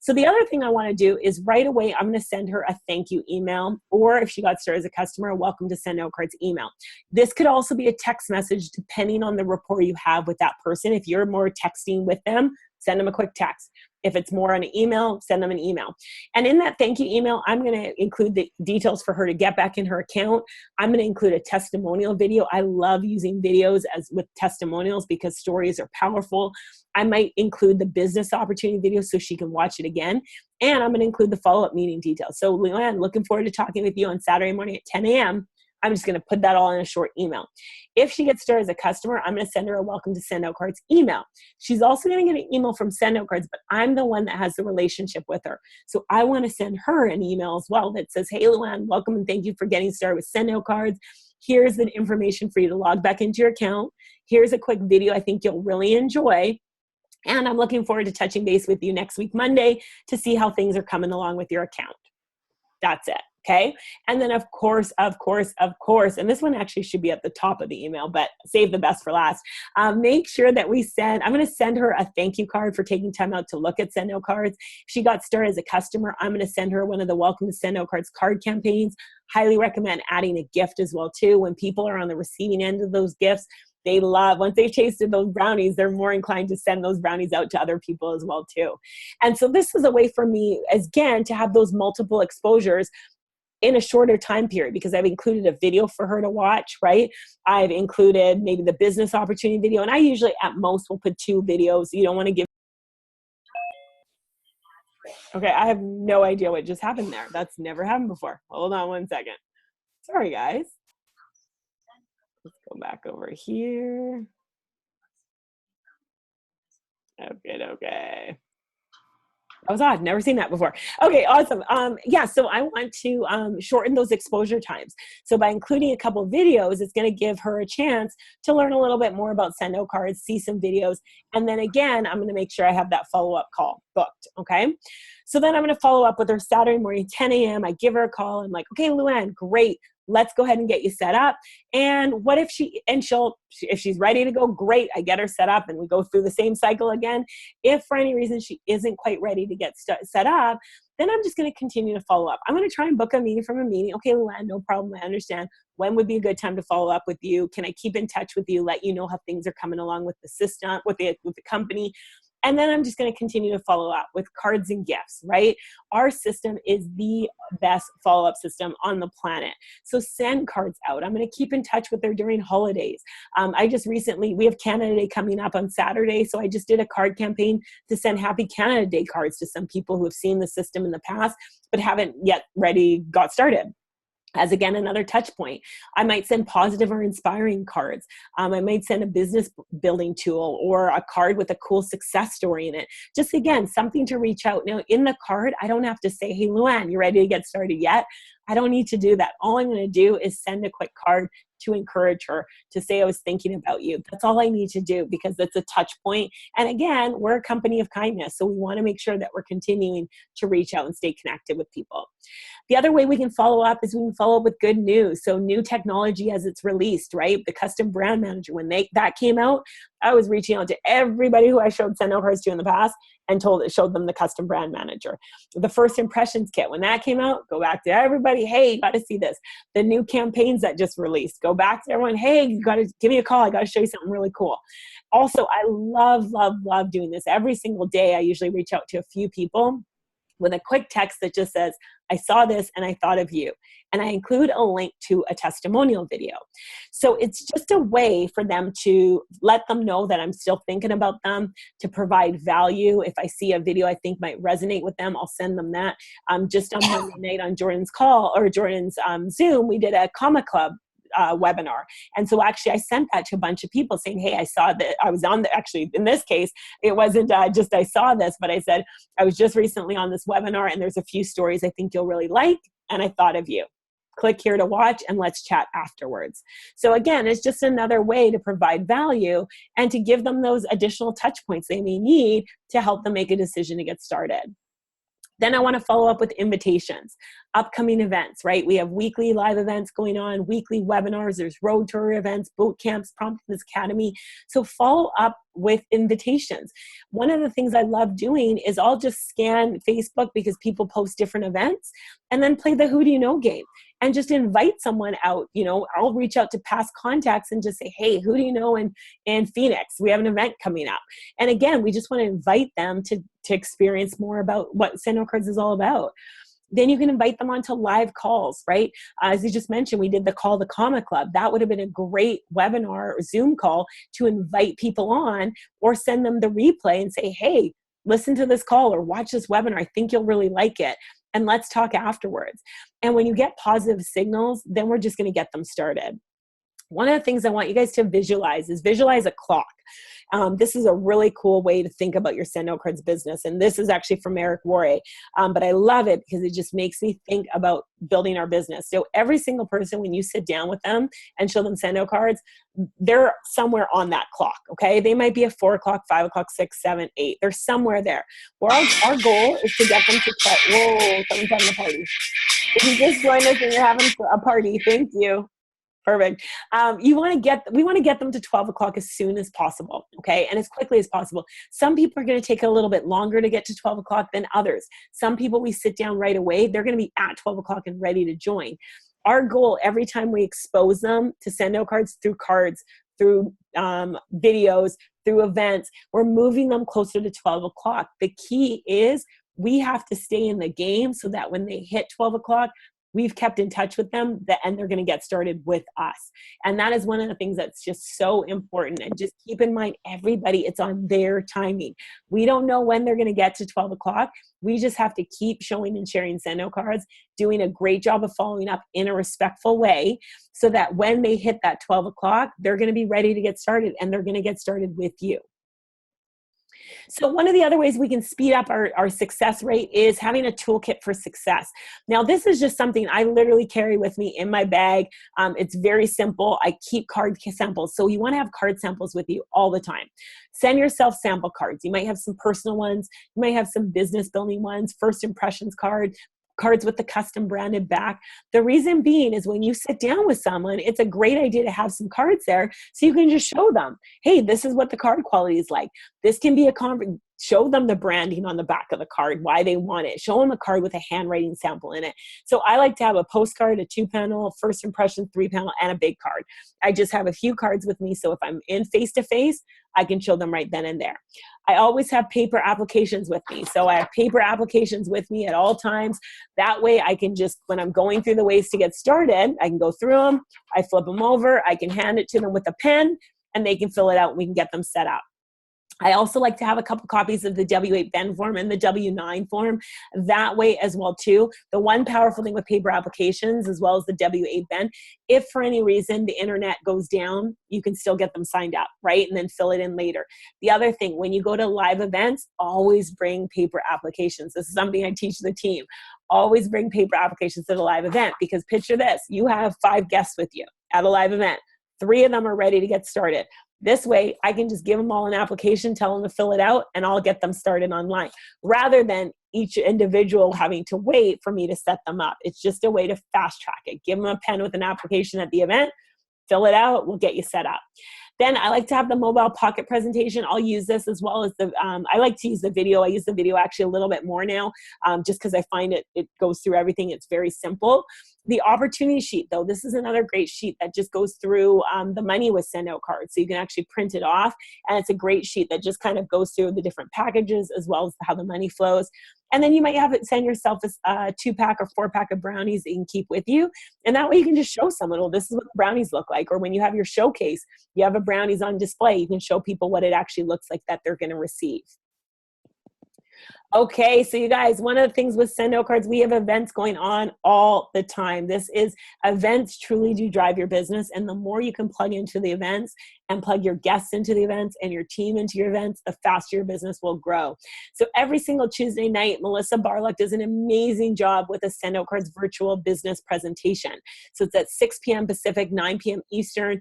So the other thing I want to do is right away, I'm going to send her a thank you email, or if she got started as a customer, a welcome to SendOutCards email. This could also be a text message depending on the rapport you have with that person. If you're more texting with them, send them a quick text. If it's more on an email, send them an email. And in that thank you email, I'm going to include the details for her to get back in her account. I'm going to include a testimonial video. I love using videos with testimonials because stories are powerful. I might include the business opportunity video so she can watch it again. And I'm going to include the follow-up meeting details. So Luann, looking forward to talking with you on Saturday morning at 10 a.m. I'm just going to put that all in a short email. If she gets started as a customer, I'm going to send her a welcome to SendOutCards email. She's also going to get an email from SendOutCards, but I'm the one that has the relationship with her. So I want to send her an email as well that says, hey, Luann, welcome and thank you for getting started with SendOutCards. Here's the information for you to log back into your account. Here's a quick video I think you'll really enjoy. And I'm looking forward to touching base with you next week, Monday, to see how things are coming along with your account. That's it. Okay. And then of course, and this one actually should be at the top of the email, but save the best for last. Make sure that I'm going to send her a thank you card for taking time out to look at SendOutCards. If she got started as a customer, I'm going to send her one of the welcome to SendOutCards card campaigns. Highly recommend adding a gift as well too. When people are on the receiving end of those gifts, they love, once they've tasted those brownies, they're more inclined to send those brownies out to other people as well too. And so this is a way for me, again, to have those multiple exposures in a shorter time period, because I've included a video for her to watch, right? I've included maybe the business opportunity video, and I usually at most will put 2 videos. You don't want to give. Okay, I have no idea what just happened there. That's never happened before. Hold on one second. Sorry, guys. Let's go back over here. Okay. That was odd. Never seen that before. Okay, awesome. Yeah, so I want to shorten those exposure times. So by including a couple of videos, it's going to give her a chance to learn a little bit more about SendOutCards, see some videos, and then again, I'm going to make sure I have that follow-up call booked, okay? So then I'm going to follow up with her Saturday morning, 10 a.m. I give her a call. I'm like, okay, Luann, great. Let's go ahead and get you set up. And what if if she's ready to go, great. I get her set up and we go through the same cycle again. If for any reason she isn't quite ready to get set up, then I'm just going to continue to follow up. I'm going to try and book a meeting from a meeting. Okay, Luann, no problem. I understand. When would be a good time to follow up with you? Can I keep in touch with you, let you know how things are coming along with the system, with the company? And then I'm just going to continue to follow up with cards and gifts, right? Our system is the best follow-up system on the planet. So send cards out. I'm going to keep in touch with her during holidays. We have Canada Day coming up on Saturday. So I just did a card campaign to send Happy Canada Day cards to some people who have seen the system in the past, but haven't yet got started. As again, another touch point. I might send positive or inspiring cards. I might send a business building tool or a card with a cool success story in it. Just again, something to reach out. Now in the card, I don't have to say, hey, Luann, you ready to get started yet? I don't need to do that. All I'm going to do is send a quick card to encourage her, to say I was thinking about you. That's all I need to do because that's a touch point. And again, we're a company of kindness. So we want to make sure that we're continuing to reach out and stay connected with people. The other way we can follow up is we can follow up with good news. So new technology as it's released, right? The custom brand manager, when that came out, I was reaching out to everybody who I showed SendOutCards to in the past and showed them the custom brand manager. The first impressions kit, when that came out, go back to everybody. Hey, you got to see this. The new campaigns that just released, go back to everyone. Hey, you got to give me a call. I got to show you something really cool. Also, I love doing this every single day. I usually reach out to a few people with a quick text that just says, I saw this and I thought of you. And I include a link to a testimonial video. So it's just a way for them to let them know that I'm still thinking about them, to provide value. If I see a video I think might resonate with them, I'll send them that. Just on Monday night on Jordan's call, or Jordan's Zoom, we did a Comma Club webinar. And so actually I sent that to a bunch of people saying, hey, I saw that I was on the, actually in this case, it wasn't just I saw this, but I said, I was just recently on this webinar and there's a few stories I think you'll really like. And I thought of you. Click here to watch and let's chat afterwards. So again, it's just another way to provide value and to give them those additional touch points they may need to help them make a decision to get started. Then I want to follow up with invitations, upcoming events, right? We have weekly live events going on, weekly webinars, there's road tour events, boot camps, Promptness Academy. So follow up with invitations. One of the things I love doing is I'll just scan Facebook because people post different events and then play the who do you know game and just invite someone out. You know, I'll reach out to past contacts and just say, hey, who do you know in Phoenix? We have an event coming up. And again, we just want to invite them to experience more about what SendOutCards is all about. Then you can invite them onto live calls, right? As you just mentioned, we did the Call the Comma Club. That would have been a great webinar or Zoom call to invite people on, or send them the replay and say, hey, listen to this call or watch this webinar. I think you'll really like it. And let's talk afterwards. And when you get positive signals, then we're just going to get them started. One of the things I want you guys to visualize is visualize a clock. This is a really cool way to think about your SendOutCards business. And this is actually from Eric Worre. But I love it because it just makes me think about building our business. So every single person, when you sit down with them and show them SendOutCards, they're somewhere on that clock, okay? They might be at 4 o'clock, 5 o'clock, 6, 7, 8. They're somewhere there. Well, our goal is to get them to try. Whoa, someone's having a party. If you just joined us and you're having a party, thank you. Perfect. We want to get them to 12 o'clock as soon as possible, okay? And as quickly as possible. Some people are going to take a little bit longer to get to 12 o'clock than others. Some people we sit down right away, they're going to be at 12 o'clock and ready to join. Our goal every time we expose them to SendOutCards through cards, through videos, through events, we're moving them closer to 12 o'clock. The key is we have to stay in the game so that when they hit 12 o'clock, we've kept in touch with them and they're going to get started with us. And that is one of the things that's just so important. And just keep in mind, everybody, it's on their timing. We don't know when they're going to get to 12 o'clock. We just have to keep showing and sharing SendOutCards, doing a great job of following up in a respectful way so that when they hit that 12 o'clock, they're going to be ready to get started and they're going to get started with you. So one of the other ways we can speed up our success rate is having a toolkit for success. Now, this is just something I literally carry with me in my bag. It's very simple. I keep card samples. So you want to have card samples with you all the time. Send yourself sample cards. You might have some personal ones. You might have some business building ones, first impressions cards with the custom branded back. The reason being is when you sit down with someone, it's a great idea to have some cards there so you can just show them, hey, this is what the card quality is like. This can be show them the branding on the back of the card, why they want it. Show them a card with a handwriting sample in it. So I like to have a postcard, a 2-panel, first impression, 3-panel, and a big card. I just have a few cards with me. So if I'm in face-to-face, I can show them right then and there. I always have paper applications with me. So I have paper applications with me at all times. That way I can just, when I'm going through the ways to get started, I can go through them, I flip them over, I can hand it to them with a pen, and they can fill it out and we can get them set up. I also like to have a couple copies of the W8 Ben form and the W9 form. That way as well too. The one powerful thing with paper applications as well as the W8 Ben, if for any reason the internet goes down, you can still get them signed up, right? And then fill it in later. The other thing, when you go to live events, always bring paper applications. This is something I teach the team. Always bring paper applications to the live event because picture this, you have 5 guests with you at a live event. 3 of them are ready to get started. This way, I can just give them all an application, tell them to fill it out, and I'll get them started online, rather than each individual having to wait for me to set them up. It's just a way to fast track it. Give them a pen with an application at the event, fill it out, we'll get you set up. Then I like to have the mobile pocket presentation. I'll use this as well as I like to use the video. I use the video actually a little bit more now just because I find it goes through everything. It's very simple. The opportunity sheet though, this is another great sheet that just goes through the money with SendOutCards. So you can actually print it off and it's a great sheet that just kind of goes through the different packages as well as how the money flows. And then you might send yourself a 2-pack or 4-pack of brownies that you can keep with you. And that way you can just show someone, well, this is what brownies look like. Or when you have your showcase, you have a brownies on display, you can show people what it actually looks like that they're going to receive. Okay, so you guys, one of the things with SendOutCards, we have events going on all the time. Events truly do drive your business, and the more you can plug into the events and plug your guests into the events and your team into your events, the faster your business will grow. So every single Tuesday night, Melissa Barlock does an amazing job with a SendOutCards virtual business presentation. So it's at 6 p.m. Pacific, 9 p.m. Eastern.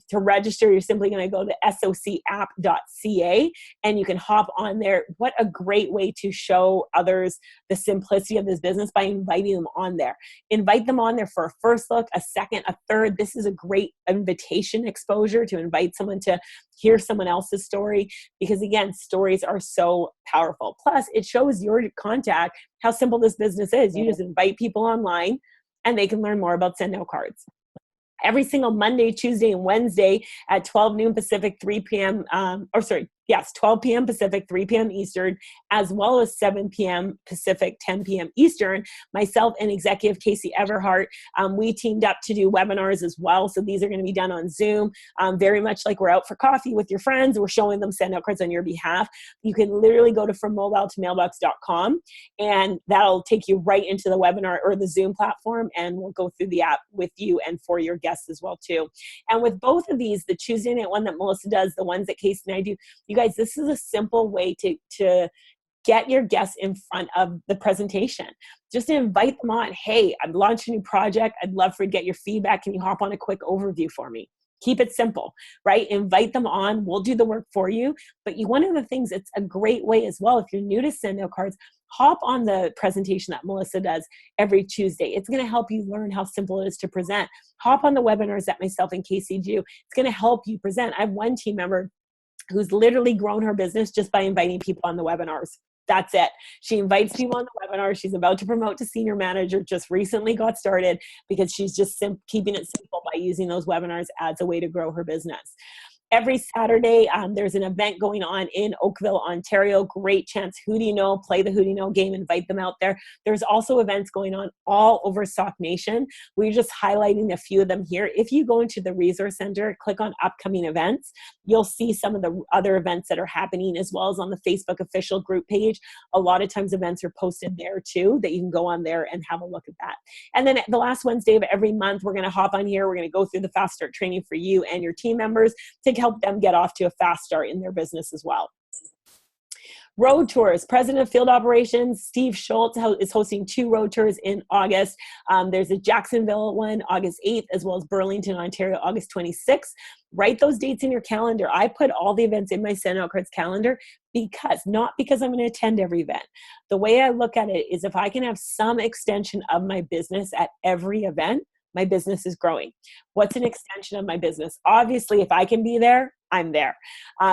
To register, you're simply going to go to socapp.ca and you can hop on there. What a great way to show others the simplicity of this business by inviting them on there. Invite them on there for a first look, a second, a third. This is a great invitation exposure to invite someone to hear someone else's story, because again, stories are so powerful. Plus, it shows your contact how simple this business is. You just invite people online and they can learn more about SendOutCards. Every single Monday, Tuesday, and Wednesday at 12 noon Pacific, 3 p.m. 12 p.m. Pacific, 3 p.m. Eastern, as well as 7 p.m. Pacific, 10 p.m. Eastern. Myself and executive Casey Everhart, we teamed up to do webinars as well. So these are going to be done on Zoom, very much like we're out for coffee with your friends. We're showing them SendOutCards on your behalf. You can literally go to FromMobile2Mailbox.com and that'll take you right into the webinar or the Zoom platform, and we'll go through the app with you and for your guests as well too. And with both of these, the Tuesday night one that Melissa does, the ones that Casey and I do, you guys, this is a simple way to get your guests in front of the presentation. Just invite them on. Hey, I'm launching a new project. I'd love to get your feedback. Can you hop on a quick overview for me? Keep it simple, right? Invite them on. We'll do the work for you. But one of the things, it's a great way as well, if you're new to SendOutCards, hop on the presentation that Melissa does every Tuesday. It's going to help you learn how simple it is to present. Hop on the webinars that myself and Casey do. It's going to help you present. I have one team member who's literally grown her business just by inviting people on the webinars. That's it. She invites people on the webinar. She's about to promote to senior manager, just recently got started because she's just keeping it simple by using those webinars as a way to grow her business. Every Saturday, there's an event going on in Oakville, Ontario. Great chance. Who do you know? Play the Who Do You Know game. Invite them out there. There's also events going on all over SOC Nation. We're just highlighting a few of them here. If you go into the Resource Center, click on upcoming events, you'll see some of the other events that are happening, as well as on the Facebook official group page. A lot of times events are posted there too, that you can go on there and have a look at that. And then the last Wednesday of every month, we're going to hop on here. We're going to go through the Fast Start training for you and your team members to help them get off to a fast start in their business as well. Road tours. President of Field Operations, Steve Schultz, is hosting 2 road tours in August. There's a Jacksonville one, August 8th, as well as Burlington, Ontario, August 26th. Write those dates in your calendar. I put all the events in my SendOutCards calendar not because I'm going to attend every event. The way I look at it is if I can have some extension of my business at every event, my business is growing. What's an extension of my business? Obviously, if I can be there, I'm there.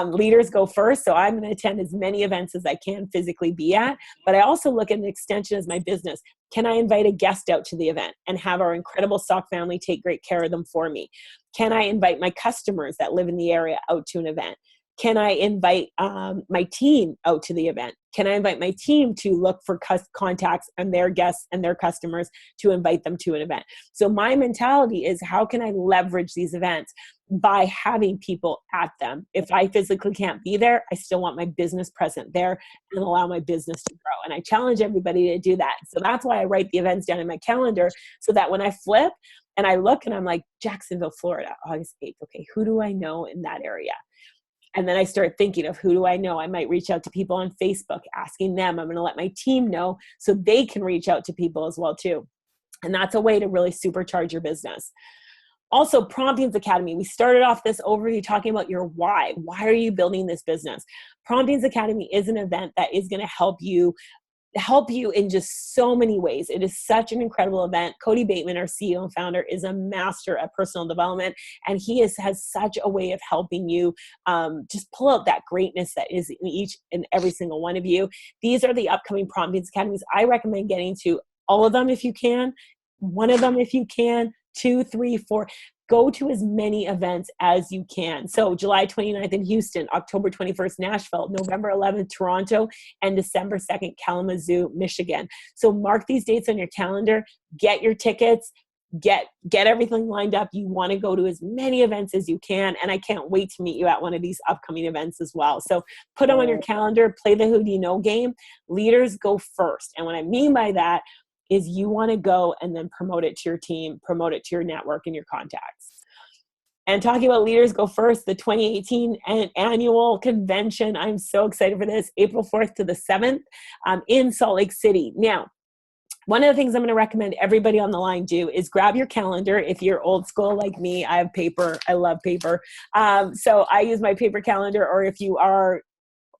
Leaders go first, so I'm going to attend as many events as I can physically be at, but I also look at an extension as my business. Can I invite a guest out to the event and have our incredible SOC family take great care of them for me? Can I invite my customers that live in the area out to an event? Can I invite my team out to the event? Can I invite my team to look for contacts and their guests and their customers to invite them to an event? So my mentality is, how can I leverage these events by having people at them? If I physically can't be there, I still want my business present there and allow my business to grow. And I challenge everybody to do that. So that's why I write the events down in my calendar, so that when I flip and I look and I'm like, Jacksonville, Florida, August 8th. Okay, who do I know in that area? And then I start thinking of, who do I know? I might reach out to people on Facebook, asking them. I'm going to let my team know so they can reach out to people as well too. And that's a way to really supercharge your business. Also, Promptings Academy. We started off this overview talking about your why. Why are you building this business? Promptings Academy is an event that is going to help you in just so many ways. It is such an incredible event. Cody Bateman, our CEO and founder, is a master at personal development, and he has such a way of helping you just pull out that greatness that is in each and every single one of you. These are the upcoming Promptings Academies. I recommend getting to all of them if you can, one of them if you can, 2, 3, 4. Go to as many events as you can. So July 29th in Houston, October 21st, Nashville, November 11th, Toronto, and December 2nd, Kalamazoo, Michigan. So mark these dates on your calendar, get your tickets, get everything lined up. You want to go to as many events as you can. And I can't wait to meet you at one of these upcoming events as well. So put them on your calendar, play the who do you know game. Leaders go first. And what I mean by that is you want to go and then promote it to your team, promote it to your network and your contacts. And talking about leaders go first, the 2018 annual convention. I'm so excited for this, April 4th to the 7th in Salt Lake City. Now, one of the things I'm going to recommend everybody on the line do is grab your calendar. If you're old school like me, I have paper. I love paper. So I use my paper calendar, or if you are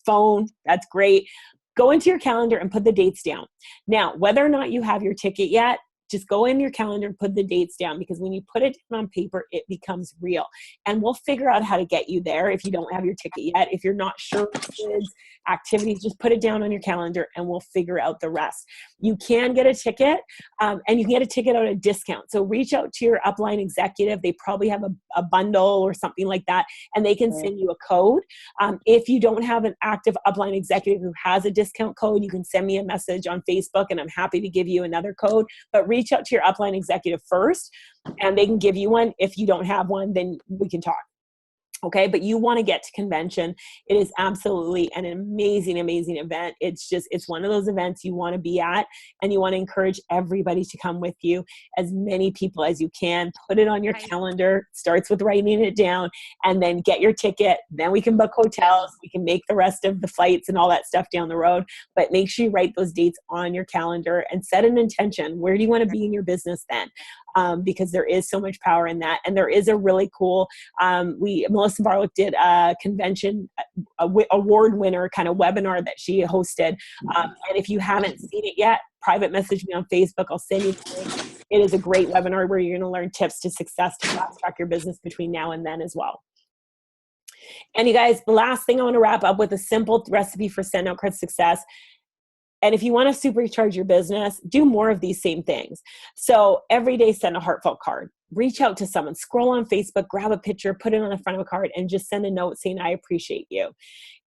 phone, that's great. Go into your calendar and put the dates down. Now, whether or not you have your ticket yet, just go in your calendar and put the dates down, because when you put it down on paper, it becomes real. And we'll figure out how to get you there if you don't have your ticket yet. If you're not sure of kids, activities, just put it down on your calendar and we'll figure out the rest. You can get a ticket and you can get a ticket at a discount. So reach out to your upline executive. They probably have a bundle or something like that, and they can send you a code. If you don't have an active upline executive who has a discount code, you can send me a message on Facebook and I'm happy to give you another code. But reach out to your upline executive first and they can give you one. If you don't have one, then we can talk. Okay, but you want to get to convention. It is absolutely an amazing, amazing event. It's one of those events you want to be at, and you want to encourage everybody to come with you, as many people as you can. Put it on your calendar. Starts with writing it down, and then get your ticket. Then we can book hotels. We can make the rest of the flights and all that stuff down the road. But make sure you write those dates on your calendar and set an intention. Where do you want to be in your business then? Because there is so much power in that. And there is a really cool, Melissa Barlow did a convention award winner kind of webinar that she hosted. And if you haven't seen it yet, private message me on Facebook. I'll send you the link. It is a great webinar where you're going to learn tips to success to fast track your business between now and then as well. And you guys, the last thing I want to wrap up with, a simple recipe for SendOutCards success. And if you want to supercharge your business, do more of these same things. So every day, send a heartfelt card. Reach out to someone, scroll on Facebook, grab a picture, put it on the front of a card, and just send a note saying, I appreciate you.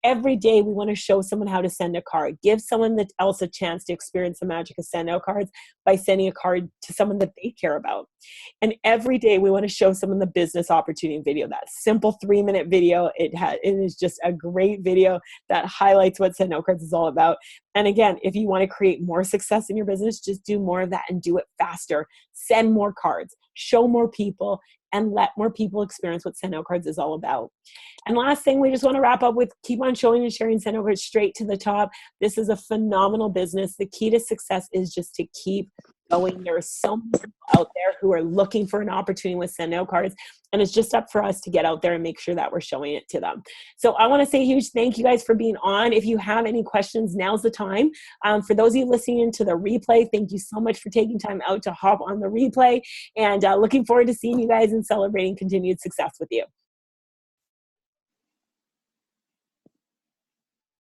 Every day, we want to show someone how to send a card. Give someone else a chance to experience the magic of SendOutCards by sending a card to someone that they care about. And every day, we want to show someone the business opportunity video. That simple 3-minute video, it is just a great video that highlights what SendOutCards is all about. And again, if you want to create more success in your business, just do more of that and do it faster. Send more cards, show more people, and let more people experience what SendOutCards is all about. And last thing, we just want to wrap up with keep on showing and sharing SendOutCards straight to the top. This is a phenomenal business. The key to success is just to keep going. There are so many people out there who are looking for an opportunity with SendOutCards, and it's just up for us to get out there and make sure that we're showing it to them. So I want to say a huge thank you guys for being on. If you have any questions, now's the time. For those of you listening to the replay, thank you so much for taking time out to hop on the replay, and looking forward to seeing you guys and celebrating continued success with you.